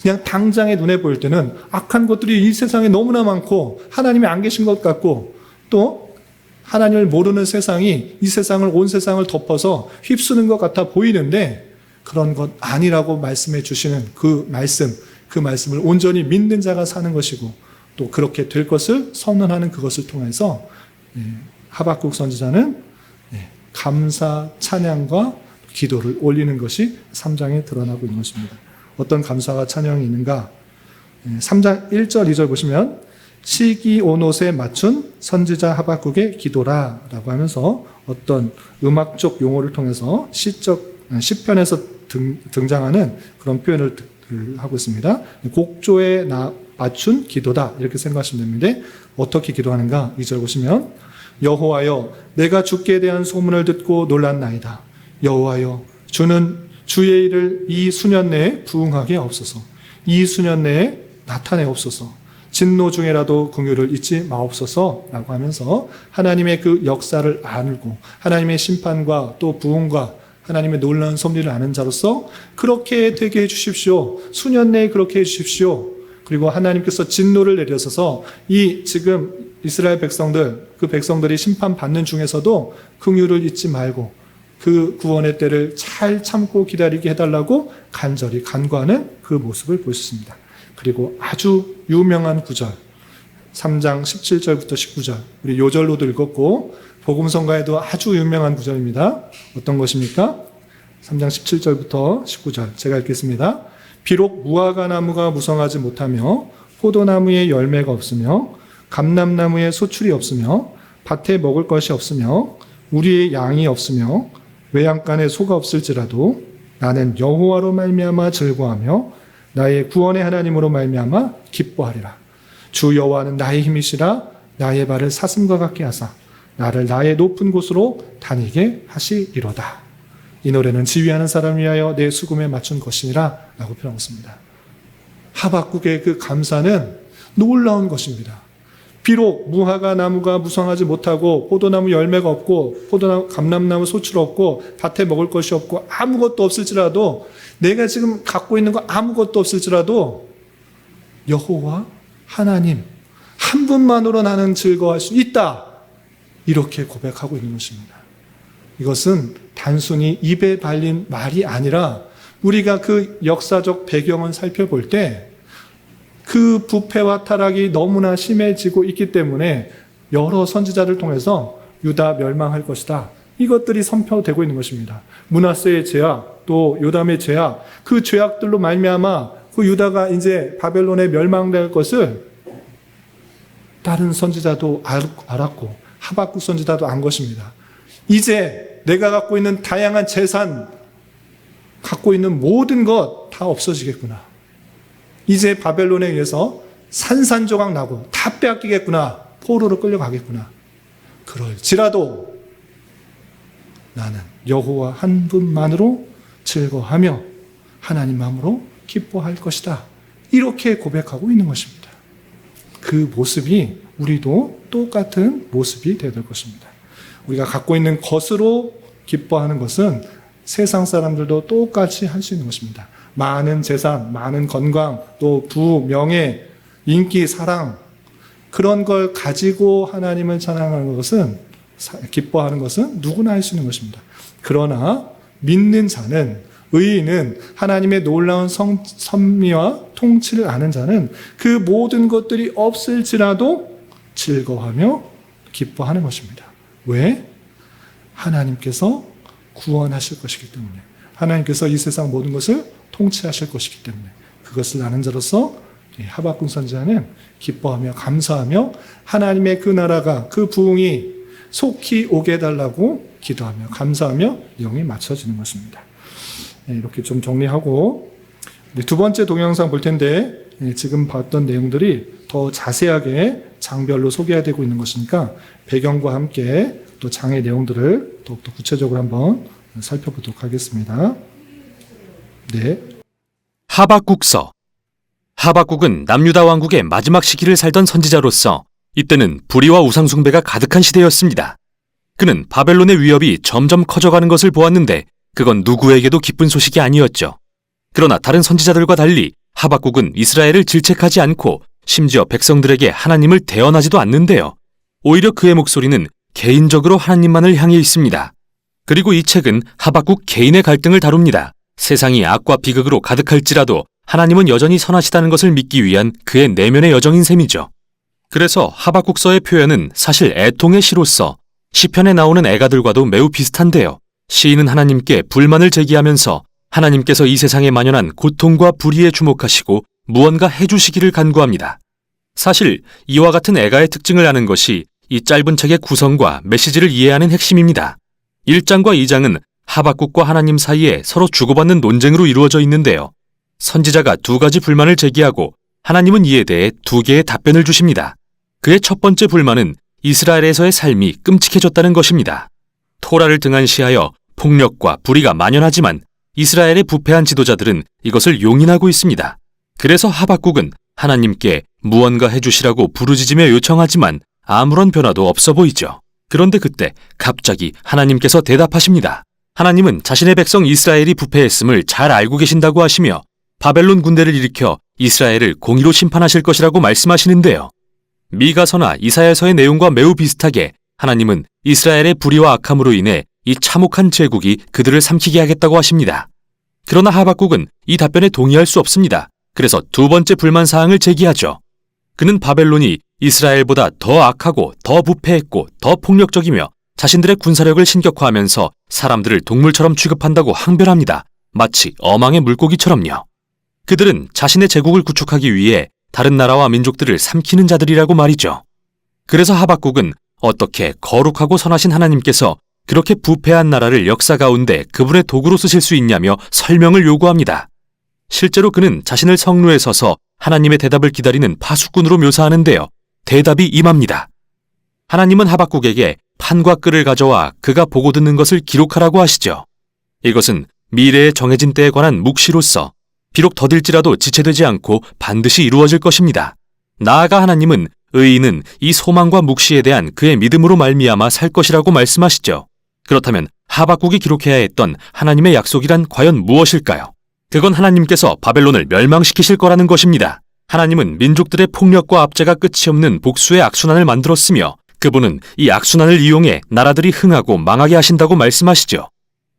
그냥 당장에 눈에 보일 때는 악한 것들이 이 세상에 너무나 많고 하나님이 안 계신 것 같고 또 하나님을 모르는 세상이 이 세상을 온 세상을 덮어서 휩쓰는 것 같아 보이는데 그런 것 아니라고 말씀해 주시는 그 말씀을 온전히 믿는 자가 사는 것이고 또 그렇게 될 것을 선언하는 그것을 통해서 하박국 선지자는 감사, 찬양과 기도를 올리는 것이 3장에 드러나고 있는 것입니다. 어떤 감사와 찬양이 있는가? 3장 1절, 2절 보시면 시기 온 옷에 맞춘 선지자 하박국의 기도라 라고 하면서 어떤 음악적 용어를 통해서 시편에서 등장하는 그런 표현을 하고 있습니다. 곡조에 맞춘 기도다 이렇게 생각하시면 됩니다. 어떻게 기도하는가? 2절 보시면 여호와여 내가 주께 대한 소문을 듣고 놀랐나이다. 여호와여 주의 일을 이 수년 내에 부응하게 하옵소서. 이 수년 내에 나타내옵소서. 진노 중에라도 긍휼을 잊지 마옵소서 라고 하면서 하나님의 그 역사를 알고 하나님의 심판과 또 부흥과 하나님의 놀라운 섭리를 아는 자로서 그렇게 되게 해주십시오. 수년 내에 그렇게 해주십시오. 그리고 하나님께서 진노를 내려서서 이 지금 이스라엘 백성들 그 백성들이 심판받는 중에서도 긍휼을 잊지 말고 그 구원의 때를 잘 참고 기다리게 해달라고 간절히 간구하는 그 모습을 볼 수 있습니다. 그리고 아주 유명한 구절 3장 17절부터 19절 우리 요절로도 읽었고 복음성가에도 아주 유명한 구절입니다. 어떤 것입니까? 3장 17절부터 19절 제가 읽겠습니다. 비록 무화과 나무가 무성하지 못하며 포도나무에 열매가 없으며 감람나무에 소출이 없으며 밭에 먹을 것이 없으며 우리의 양이 없으며 외양간에 소가 없을지라도 나는 여호와로 말미암아 즐거워하며 나의 구원의 하나님으로 말미암아 기뻐하리라. 주 여호와는 나의 힘이시라. 나의 발을 사슴과 같게 하사 나를 나의 높은 곳으로 다니게 하시리로다. 이 노래는 지휘하는 사람을 위하여 내 수금에 맞춘 것이니라 라고 표현하고 있습니다. 하박국의 그 감사는 놀라운 것입니다. 비록 무화과 나무가 무성하지 못하고 포도나무 열매가 없고 감람나무 소출 없고 밭에 먹을 것이 없고 아무것도 없을지라도 내가 지금 갖고 있는 거 아무것도 없을지라도 여호와 하나님 한 분만으로 나는 즐거워할 수 있다. 이렇게 고백하고 있는 것입니다. 이것은 단순히 입에 발린 말이 아니라 우리가 그 역사적 배경을 살펴볼 때 그 부패와 타락이 너무나 심해지고 있기 때문에 여러 선지자를 통해서 유다 멸망할 것이다. 이것들이 선포되고 있는 것입니다. 므낫세의 죄악, 또 요담의 죄악, 그 죄악들로 말미암아 그 유다가 이제 바벨론에 멸망될 것을 다른 선지자도 알았고 하박국 선지자도 안 것입니다. 이제 내가 갖고 있는 다양한 재산, 갖고 있는 모든 것 다 없어지겠구나. 이제 바벨론에 의해서 산산조각 나고 다 빼앗기겠구나. 포로로 끌려가겠구나. 그럴지라도 나는 여호와 한 분만으로 즐거워하며 하나님 마음으로 기뻐할 것이다. 이렇게 고백하고 있는 것입니다. 그 모습이 우리도 똑같은 모습이 되어야 될 것입니다. 우리가 갖고 있는 것으로 기뻐하는 것은 세상 사람들도 똑같이 할 수 있는 것입니다. 많은 재산, 많은 건강, 또 부, 명예, 인기, 사랑 그런 걸 가지고 하나님을 찬양하는 것은 기뻐하는 것은 누구나 할 수 있는 것입니다. 그러나 믿는 자는 의인은 하나님의 놀라운 섭리와 통치를 아는 자는 그 모든 것들이 없을지라도 즐거워하며 기뻐하는 것입니다. 왜? 하나님께서 구원하실 것이기 때문에 하나님께서 이 세상 모든 것을 통치하실 것이기 때문에 그것을 아는 자로서 하박국 선지자는 기뻐하며 감사하며 하나님의 그 나라가 그 부흥이 속히 오게 해달라고 기도하며 감사하며 영이 맞춰지는 것입니다. 이렇게 좀 정리하고 두 번째 동영상 볼 텐데 지금 봤던 내용들이 더 자세하게 장별로 소개되고 있는 것이니까 배경과 함께 또 장의 내용들을 더욱더 구체적으로 한번 살펴보도록 하겠습니다. 네. 하박국서. 하박국은 남유다 왕국의 마지막 시기를 살던 선지자로서 이때는 불의와 우상숭배가 가득한 시대였습니다. 그는 바벨론의 위협이 점점 커져가는 것을 보았는데 그건 누구에게도 기쁜 소식이 아니었죠. 그러나 다른 선지자들과 달리 하박국은 이스라엘을 질책하지 않고 심지어 백성들에게 하나님을 대언하지도 않는데요. 오히려 그의 목소리는 개인적으로 하나님만을 향해 있습니다. 그리고 이 책은 하박국 개인의 갈등을 다룹니다. 세상이 악과 비극으로 가득할지라도 하나님은 여전히 선하시다는 것을 믿기 위한 그의 내면의 여정인 셈이죠. 그래서 하박국서의 표현은 사실 애통의 시로서 시편에 나오는 애가들과도 매우 비슷한데요. 시인은 하나님께 불만을 제기하면서 하나님께서 이 세상에 만연한 고통과 불의에 주목하시고 무언가 해주시기를 간구합니다. 사실 이와 같은 애가의 특징을 아는 것이 이 짧은 책의 구성과 메시지를 이해하는 핵심입니다. 1장과 2장은 하박국과 하나님 사이에 서로 주고받는 논쟁으로 이루어져 있는데요. 선지자가 두 가지 불만을 제기하고 하나님은 이에 대해 두 개의 답변을 주십니다. 그의 첫 번째 불만은 이스라엘에서의 삶이 끔찍해졌다는 것입니다. 토라를 등한시하여 폭력과 불의가 만연하지만 이스라엘의 부패한 지도자들은 이것을 용인하고 있습니다. 그래서 하박국은 하나님께 무언가 해주시라고 부르짖으며 요청하지만 아무런 변화도 없어 보이죠. 그런데 그때 갑자기 하나님께서 대답하십니다. 하나님은 자신의 백성 이스라엘이 부패했음을 잘 알고 계신다고 하시며 바벨론 군대를 일으켜 이스라엘을 공의로 심판하실 것이라고 말씀하시는데요. 미가서나 이사야서의 내용과 매우 비슷하게 하나님은 이스라엘의 불의와 악함으로 인해 이 참혹한 제국이 그들을 삼키게 하겠다고 하십니다. 그러나 하박국은 이 답변에 동의할 수 없습니다. 그래서 두 번째 불만사항을 제기하죠. 그는 바벨론이 이스라엘보다 더 악하고 더 부패했고 더 폭력적이며 자신들의 군사력을 신격화하면서 사람들을 동물처럼 취급한다고 항변합니다. 마치 어망의 물고기처럼요. 그들은 자신의 제국을 구축하기 위해 다른 나라와 민족들을 삼키는 자들이라고 말이죠. 그래서 하박국은 어떻게 거룩하고 선하신 하나님께서 그렇게 부패한 나라를 역사 가운데 그분의 도구로 쓰실 수 있냐며 설명을 요구합니다. 실제로 그는 자신을 성루에 서서 하나님의 대답을 기다리는 파수꾼으로 묘사하는데요. 대답이 임합니다. 하나님은 하박국에게 판과 끈을 가져와 그가 보고 듣는 것을 기록하라고 하시죠. 이것은 미래에 정해진 때에 관한 묵시로서 비록 더딜지라도 지체되지 않고 반드시 이루어질 것입니다. 나아가 하나님은 의인은 이 소망과 묵시에 대한 그의 믿음으로 말미암아 살 것이라고 말씀하시죠. 그렇다면 하박국이 기록해야 했던 하나님의 약속이란 과연 무엇일까요? 그건 하나님께서 바벨론을 멸망시키실 거라는 것입니다. 하나님은 민족들의 폭력과 압제가 끝이 없는 복수의 악순환을 만들었으며 그분은 이 악순환을 이용해 나라들이 흥하고 망하게 하신다고 말씀하시죠.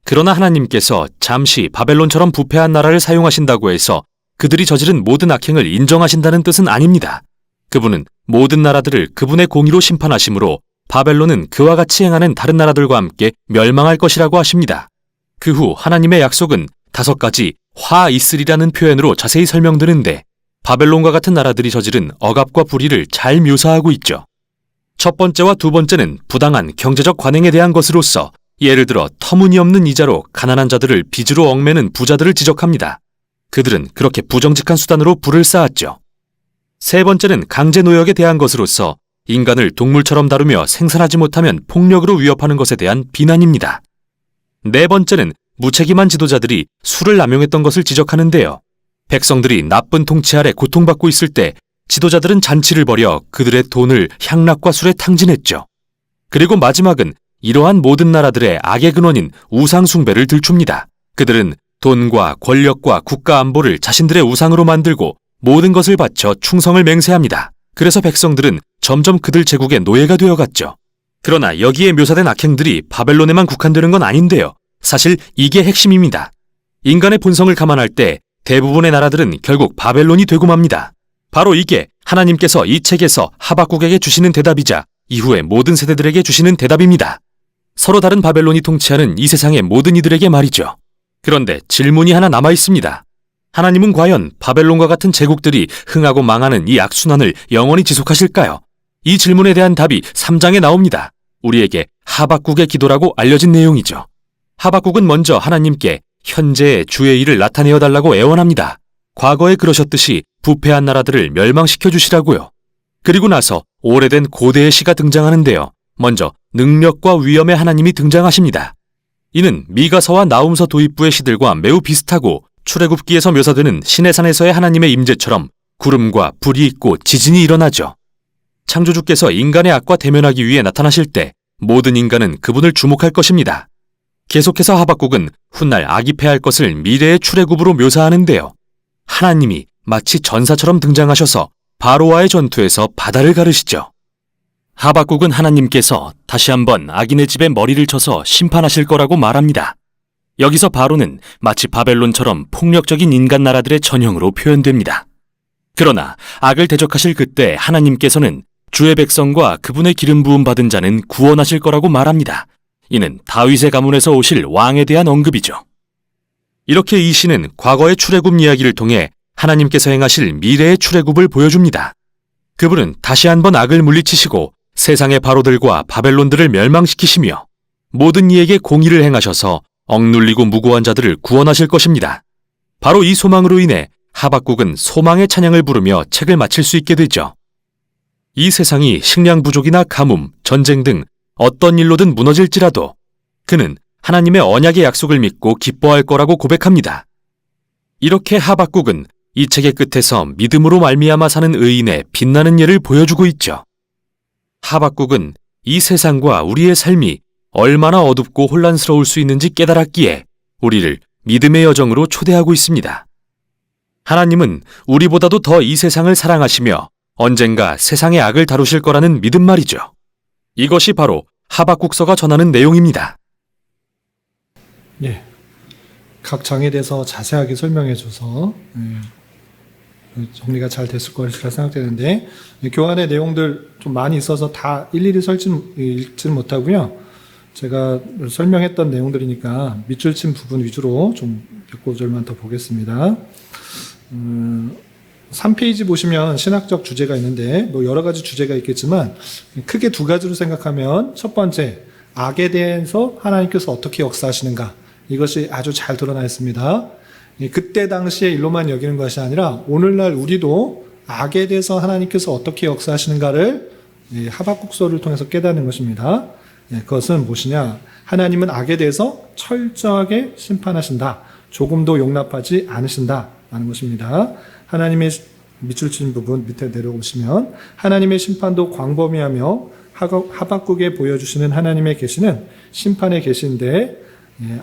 그러나 하나님께서 잠시 바벨론처럼 부패한 나라를 사용하신다고 해서 그들이 저지른 모든 악행을 인정하신다는 뜻은 아닙니다. 그분은 모든 나라들을 그분의 공의로 심판하시므로 바벨론은 그와 같이 행하는 다른 나라들과 함께 멸망할 것이라고 하십니다. 그 후 하나님의 약속은 5가지 화 있으리라는 표현으로 자세히 설명드는데 바벨론과 같은 나라들이 저지른 억압과 불의를 잘 묘사하고 있죠. 첫 번째와 두 번째는 부당한 경제적 관행에 대한 것으로서 예를 들어 터무니없는 이자로 가난한 자들을 빚으로 얽매는 부자들을 지적합니다. 그들은 그렇게 부정직한 수단으로 부를 쌓았죠. 세 번째는 강제 노역에 대한 것으로서 인간을 동물처럼 다루며 생산하지 못하면 폭력으로 위협하는 것에 대한 비난입니다. 네 번째는 무책임한 지도자들이 술을 남용했던 것을 지적하는데요. 백성들이 나쁜 통치 아래 고통받고 있을 때 지도자들은 잔치를 벌여 그들의 돈을 향락과 술에 탕진했죠. 그리고 마지막은 이러한 모든 나라들의 악의 근원인 우상 숭배를 들춥니다. 그들은 돈과 권력과 국가 안보를 자신들의 우상으로 만들고 모든 것을 바쳐 충성을 맹세합니다. 그래서 백성들은 점점 그들 제국의 노예가 되어갔죠. 그러나 여기에 묘사된 악행들이 바벨론에만 국한되는 건 아닌데요. 사실 이게 핵심입니다. 인간의 본성을 감안할 때 대부분의 나라들은 결국 바벨론이 되고 맙니다. 바로 이게 하나님께서 이 책에서 하박국에게 주시는 대답이자 이후의 모든 세대들에게 주시는 대답입니다. 서로 다른 바벨론이 통치하는 이 세상의 모든 이들에게 말이죠. 그런데 질문이 하나 남아 있습니다. 하나님은 과연 바벨론과 같은 제국들이 흥하고 망하는 이 악순환을 영원히 지속하실까요? 이 질문에 대한 답이 3장에 나옵니다. 우리에게 하박국의 기도라고 알려진 내용이죠. 하박국은 먼저 하나님께 현재의 주의 일을 나타내어 달라고 애원합니다. 과거에 그러셨듯이 부패한 나라들을 멸망시켜 주시라고요. 그리고 나서 오래된 고대의 시가 등장하는데요. 먼저 능력과 위엄의 하나님이 등장하십니다. 이는 미가서와 나훔서 도입부의 시들과 매우 비슷하고 출애굽기에서 묘사되는 시내산에서의 하나님의 임재처럼 구름과 불이 있고 지진이 일어나죠. 창조주께서 인간의 악과 대면하기 위해 나타나실 때 모든 인간은 그분을 주목할 것입니다. 계속해서 하박국은 훗날 악이 패할 것을 미래의 출애굽으로 묘사하는데요. 하나님이 마치 전사처럼 등장하셔서 바로와의 전투에서 바다를 가르시죠. 하박국은 하나님께서 다시 한번 악인의 집에 머리를 쳐서 심판하실 거라고 말합니다. 여기서 바로는 마치 바벨론처럼 폭력적인 인간 나라들의 전형으로 표현됩니다. 그러나 악을 대적하실 그때 하나님께서는 주의 백성과 그분의 기름 부음 받은 자는 구원하실 거라고 말합니다. 이는 다윗의 가문에서 오실 왕에 대한 언급이죠. 이렇게 이 시는 과거의 출애굽 이야기를 통해 하나님께서 행하실 미래의 출애굽을 보여줍니다. 그분은 다시 한번 악을 물리치시고 세상의 바로들과 바벨론들을 멸망시키시며 모든 이에게 공의를 행하셔서 억눌리고 무고한 자들을 구원하실 것입니다. 바로 이 소망으로 인해 하박국은 소망의 찬양을 부르며 책을 마칠 수 있게 되죠. 이 세상이 식량 부족이나 가뭄, 전쟁 등 어떤 일로든 무너질지라도 그는 하나님의 언약의 약속을 믿고 기뻐할 거라고 고백합니다. 이렇게 하박국은 이 책의 끝에서 믿음으로 말미암아 사는 의인의 빛나는 예를 보여주고 있죠. 하박국은 이 세상과 우리의 삶이 얼마나 어둡고 혼란스러울 수 있는지 깨달았기에 우리를 믿음의 여정으로 초대하고 있습니다. 하나님은 우리보다도 더 이 세상을 사랑하시며 언젠가 세상의 악을 다루실 거라는 믿음 말이죠. 이것이 바로 하박국서가 전하는 내용입니다. 예, 각 장에 대해서 자세하게 설명해줘서 정리가 잘 됐을 것이라 생각되는데 교환의 내용들 좀 많이 있어서 다 일일이 읽지는 못하고요. 제가 설명했던 내용들이니까 밑줄 친 부분 위주로 좀 몇 구절만 더 보겠습니다. 3페이지 보시면 신학적 주제가 있는데 뭐 여러 가지 주제가 있겠지만 크게 두 가지로 생각하면 첫 번째, 악에 대해서 하나님께서 어떻게 역사하시는가, 이것이 아주 잘 드러나 있습니다. 그때 당시의 일로만 여기는 것이 아니라 오늘날 우리도 악에 대해서 하나님께서 어떻게 역사하시는가를 하박국서를 통해서 깨닫는 것입니다. 그것은 무엇이냐? 하나님은 악에 대해서 철저하게 심판하신다. 조금도 용납하지 않으신다 라는 것입니다. 하나님의 밑줄 친 부분 밑에 내려오시면 하나님의 심판도 광범위하며 하박국에 보여주시는 하나님의 계시는 심판의 계시인데,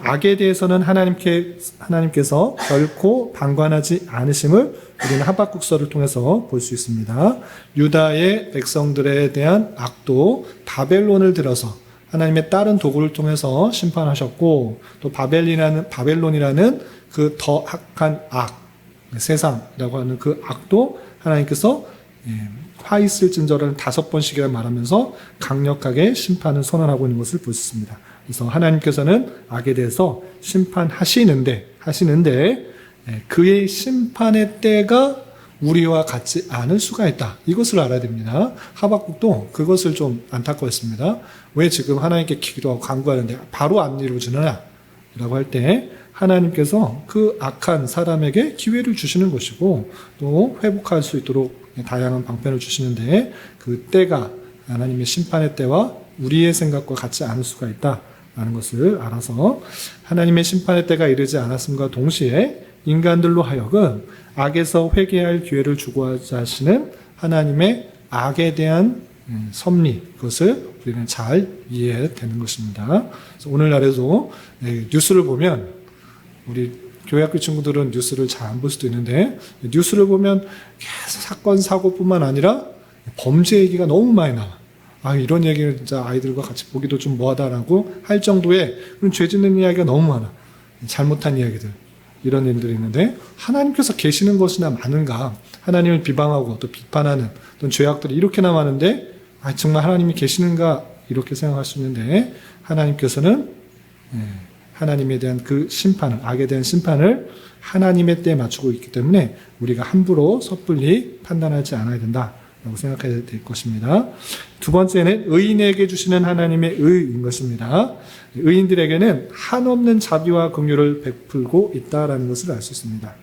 악에 대해서는 하나님께서 결코 방관하지 않으심을 우리는 하박국서를 통해서 볼 수 있습니다. 유다의 백성들에 대한 악도 바벨론을 들어서 하나님의 다른 도구를 통해서 심판하셨고, 또 바벨론이라는 그 더 악한 악, 세상이라고 하는 그 악도 하나님께서 화 있을진저를 5번씩이라 말하면서 강력하게 심판을 선언하고 있는 것을 볼 수 있습니다. 그래서 하나님께서는 악에 대해서 심판하시는데 그의 심판의 때가 우리와 같지 않을 수가 있다. 이것을 알아야 됩니다. 하박국도 그것을 좀 안타까워했습니다. 왜 지금 하나님께 기도하고 간구하는데 바로 안 이루어지느냐? 라고 할 때 하나님께서 그 악한 사람에게 기회를 주시는 것이고 또 회복할 수 있도록 다양한 방편을 주시는데, 그 때가 하나님의 심판의 때와 우리의 생각과 같지 않을 수가 있다라는 것을 알아서 하나님의 심판의 때가 이르지 않았음과 동시에 인간들로 하여금 악에서 회개할 기회를 주고자 하시는 하나님의 악에 대한 섭리, 그것을 우리는 잘 이해해야 되는 것입니다. 그래서 오늘날에도 뉴스를 보면, 우리 교회학교 친구들은 뉴스를 잘 안 볼 수도 있는데 뉴스를 보면 계속 사건 사고뿐만 아니라 범죄 얘기가 너무 많이 나와. 이런 얘기를 진짜 아이들과 같이 보기도 좀 뭐하다라고 할 정도의 그런 죄 짓는 이야기가 너무 많아. 잘못한 이야기들, 이런 일들이 있는데 하나님께서 계시는 것이나 많은가? 하나님을 비방하고 또 비판하는 어떤 죄악들이 이렇게나 많은데 정말 하나님이 계시는가? 이렇게 생각할 수 있는데, 하나님께서는 하나님에 대한 그 심판을, 악에 대한 심판을 하나님의 때에 맞추고 있기 때문에 우리가 함부로 섣불리 판단하지 않아야 된다라고 생각해야 될 것입니다. 두 번째는 의인에게 주시는 하나님의 의인 것입니다. 의인들에게는 한없는 자비와 긍휼을 베풀고 있다라는 것을 알 수 있습니다.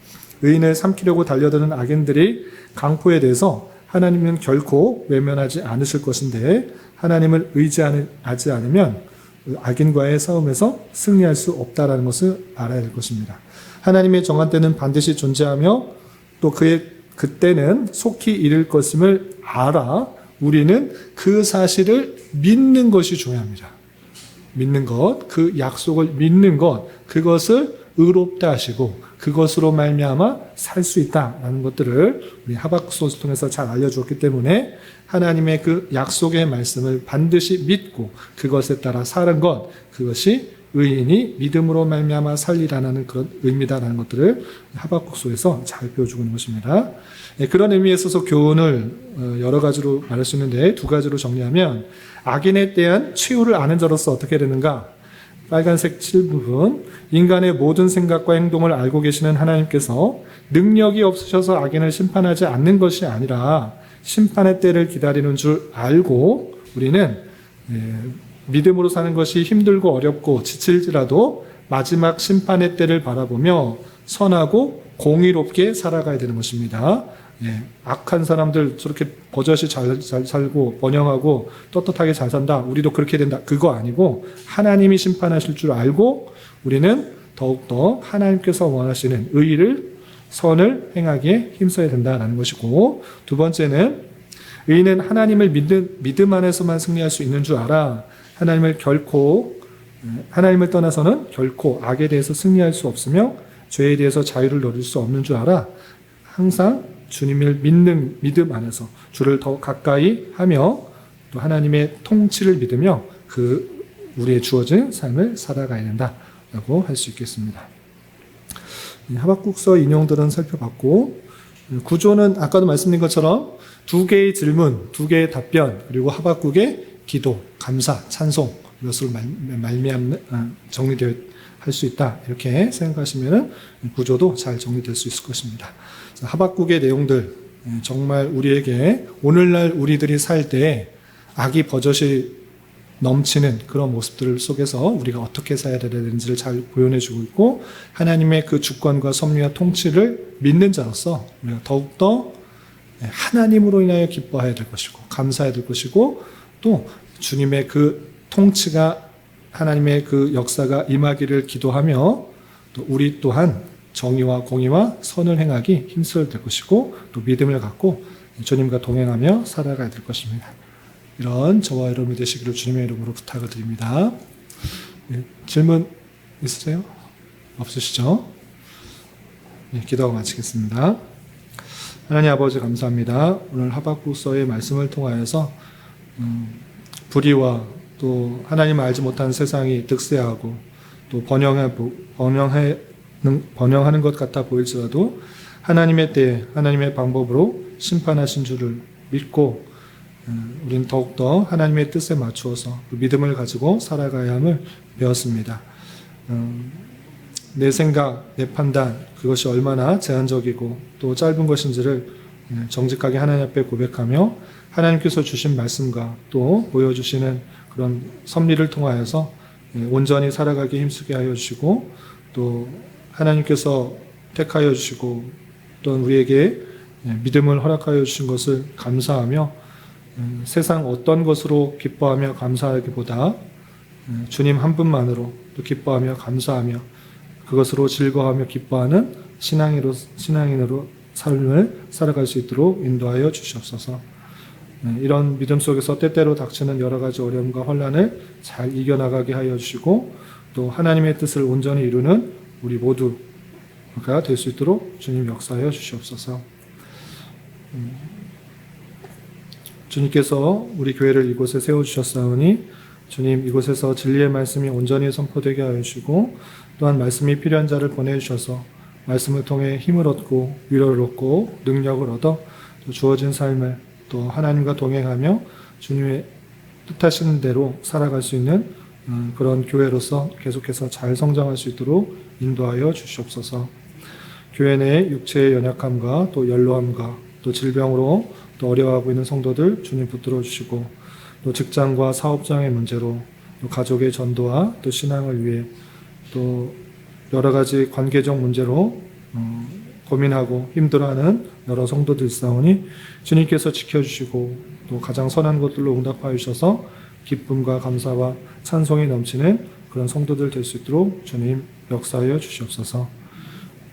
의인을 삼키려고 달려드는 악인들이 강포에 대해서 하나님은 결코 외면하지 않으실 것인데, 하나님을 의지하지 않으면 악인과의 싸움에서 승리할 수 없다라는 것을 알아야 될 것입니다. 하나님의 정한 때는 반드시 존재하며 또 그때는 속히 이를 것임을 알아 우리는 그 사실을 믿는 것이 중요합니다. 믿는 것, 그 약속을 믿는 것, 그것을 의롭다 하시고 그것으로 말미암아 살 수 있다라는 것들을 우리 하박국서를 통해서 잘 알려주었기 때문에 하나님의 그 약속의 말씀을 반드시 믿고 그것에 따라 사는 것, 그것이 의인이 믿음으로 말미암아 살리라는 그런 의미다라는 것들을 하박국서에서 잘 배워주고 있는 것입니다. 그런 의미에 있어서 교훈을 여러 가지로 말할 수 있는데 두 가지로 정리하면, 악인에 대한 치유를 아는 자로서 어떻게 되는가? 빨간색 7부분, 인간의 모든 생각과 행동을 알고 계시는 하나님께서 능력이 없으셔서 악인을 심판하지 않는 것이 아니라 심판의 때를 기다리는 줄 알고 우리는 믿음으로 사는 것이 힘들고 어렵고 지칠지라도 마지막 심판의 때를 바라보며 선하고 공의롭게 살아가야 되는 것입니다. 악한 사람들 저렇게 버젓이 잘 살고 번영하고 떳떳하게 잘 산다, 우리도 그렇게 된다, 그거 아니고 하나님이 심판하실 줄 알고 우리는 더욱더 하나님께서 원하시는 의를, 선을 행하기에 힘써야 된다는 것이고, 두 번째는 의인은 하나님을 믿음 안에서만 승리할 수 있는 줄 알아. 하나님을 떠나서는 결코 악에 대해서 승리할 수 없으며 죄에 대해서 자유를 누릴 수 없는 줄 알아. 항상 주님을 믿는 믿음 안에서 주를 더 가까이 하며 또 하나님의 통치를 믿으며 그 우리의 주어진 삶을 살아가야 된다라고 할 수 있겠습니다. 하박국서 인용들은 살펴봤고, 구조는 아까도 말씀드린 것처럼 두 개의 질문, 두 개의 답변, 그리고 하박국의 기도, 감사, 찬송, 이것으로 정리되어 할 수 있다, 이렇게 생각하시면 구조도 잘 정리될 수 있을 것입니다. 하박국의 내용들 정말 우리에게 오늘날 우리들이 살 때 악이 버젓이 넘치는 그런 모습들 속에서 우리가 어떻게 살아야 되는지를 잘 보여내주고 있고, 하나님의 그 주권과 섭리와 통치를 믿는 자로서 우리가 더욱더 하나님으로 인하여 기뻐해야 될 것이고 감사해야 될 것이고, 또 주님의 그 통치가 하나님의 그 역사가 임하기를 기도하며, 또 우리 또한 정의와 공의와 선을 행하기 힘써야 될 것이고, 또 믿음을 갖고 주님과 동행하며 살아가야 될 것입니다. 이런 저와 여러분이 되시기를 주님의 이름으로 부탁을 드립니다. 질문 있으세요? 없으시죠? 기도하고 마치겠습니다. 하나님 아버지 감사합니다. 오늘 하박국서의 말씀을 통하여서 불의와 또 하나님을 알지 못하는 세상이 득세하고 또 번영하는 것 같아 보일지라도 하나님의 때에 하나님의 방법으로 심판하신 줄을 믿고 우리는 더욱더 하나님의 뜻에 맞추어서 그 믿음을 가지고 살아가야 함을 배웠습니다. 내 생각, 내 판단, 그것이 얼마나 제한적이고 또 짧은 것인지를 정직하게 하나님 앞에 고백하며 하나님께서 주신 말씀과 또 보여주시는 그런 섭리를 통하여서 온전히 살아가기 힘쓰게 하여 주시고, 또 하나님께서 택하여 주시고 또 우리에게 믿음을 허락하여 주신 것을 감사하며 세상 어떤 것으로 기뻐하며 감사하기보다 주님 한 분만으로 또 기뻐하며 감사하며 그것으로 즐거워하며 기뻐하는 신앙인으로 삶을 살아갈 수 있도록 인도하여 주시옵소서. 이런 믿음 속에서 때때로 닥치는 여러 가지 어려움과 혼란을 잘 이겨나가게 하여 주시고, 또 하나님의 뜻을 온전히 이루는 우리 모두가 될 수 있도록 주님 역사하여 주시옵소서. 주님께서 우리 교회를 이곳에 세워주셨사오니 주님 이곳에서 진리의 말씀이 온전히 선포되게 하여 주시고, 또한 말씀이 필요한 자를 보내주셔서 말씀을 통해 힘을 얻고 위로를 얻고 능력을 얻어 또 주어진 삶을 또 하나님과 동행하며 주님의 뜻하시는 대로 살아갈 수 있는 그런 교회로서 계속해서 잘 성장할 수 있도록 인도하여 주시옵소서. 교회 내 육체의 연약함과 또 연로함과 또 질병으로 또 어려워하고 있는 성도들 주님 붙들어 주시고, 또 직장과 사업장의 문제로 또 가족의 전도와 또 신앙을 위해 또 여러 가지 관계적 문제로 고민하고 힘들어하는 여러 성도들 있사오니 주님께서 지켜주시고 또 가장 선한 것들로 응답하여 주셔서 기쁨과 감사와 찬송이 넘치는 그런 성도들 될 수 있도록 주님 역사하여 주시옵소서.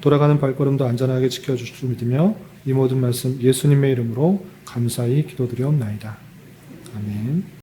돌아가는 발걸음도 안전하게 지켜주실 줄 믿으며 이 모든 말씀 예수님의 이름으로 감사히 기도드리옵나이다. 아멘.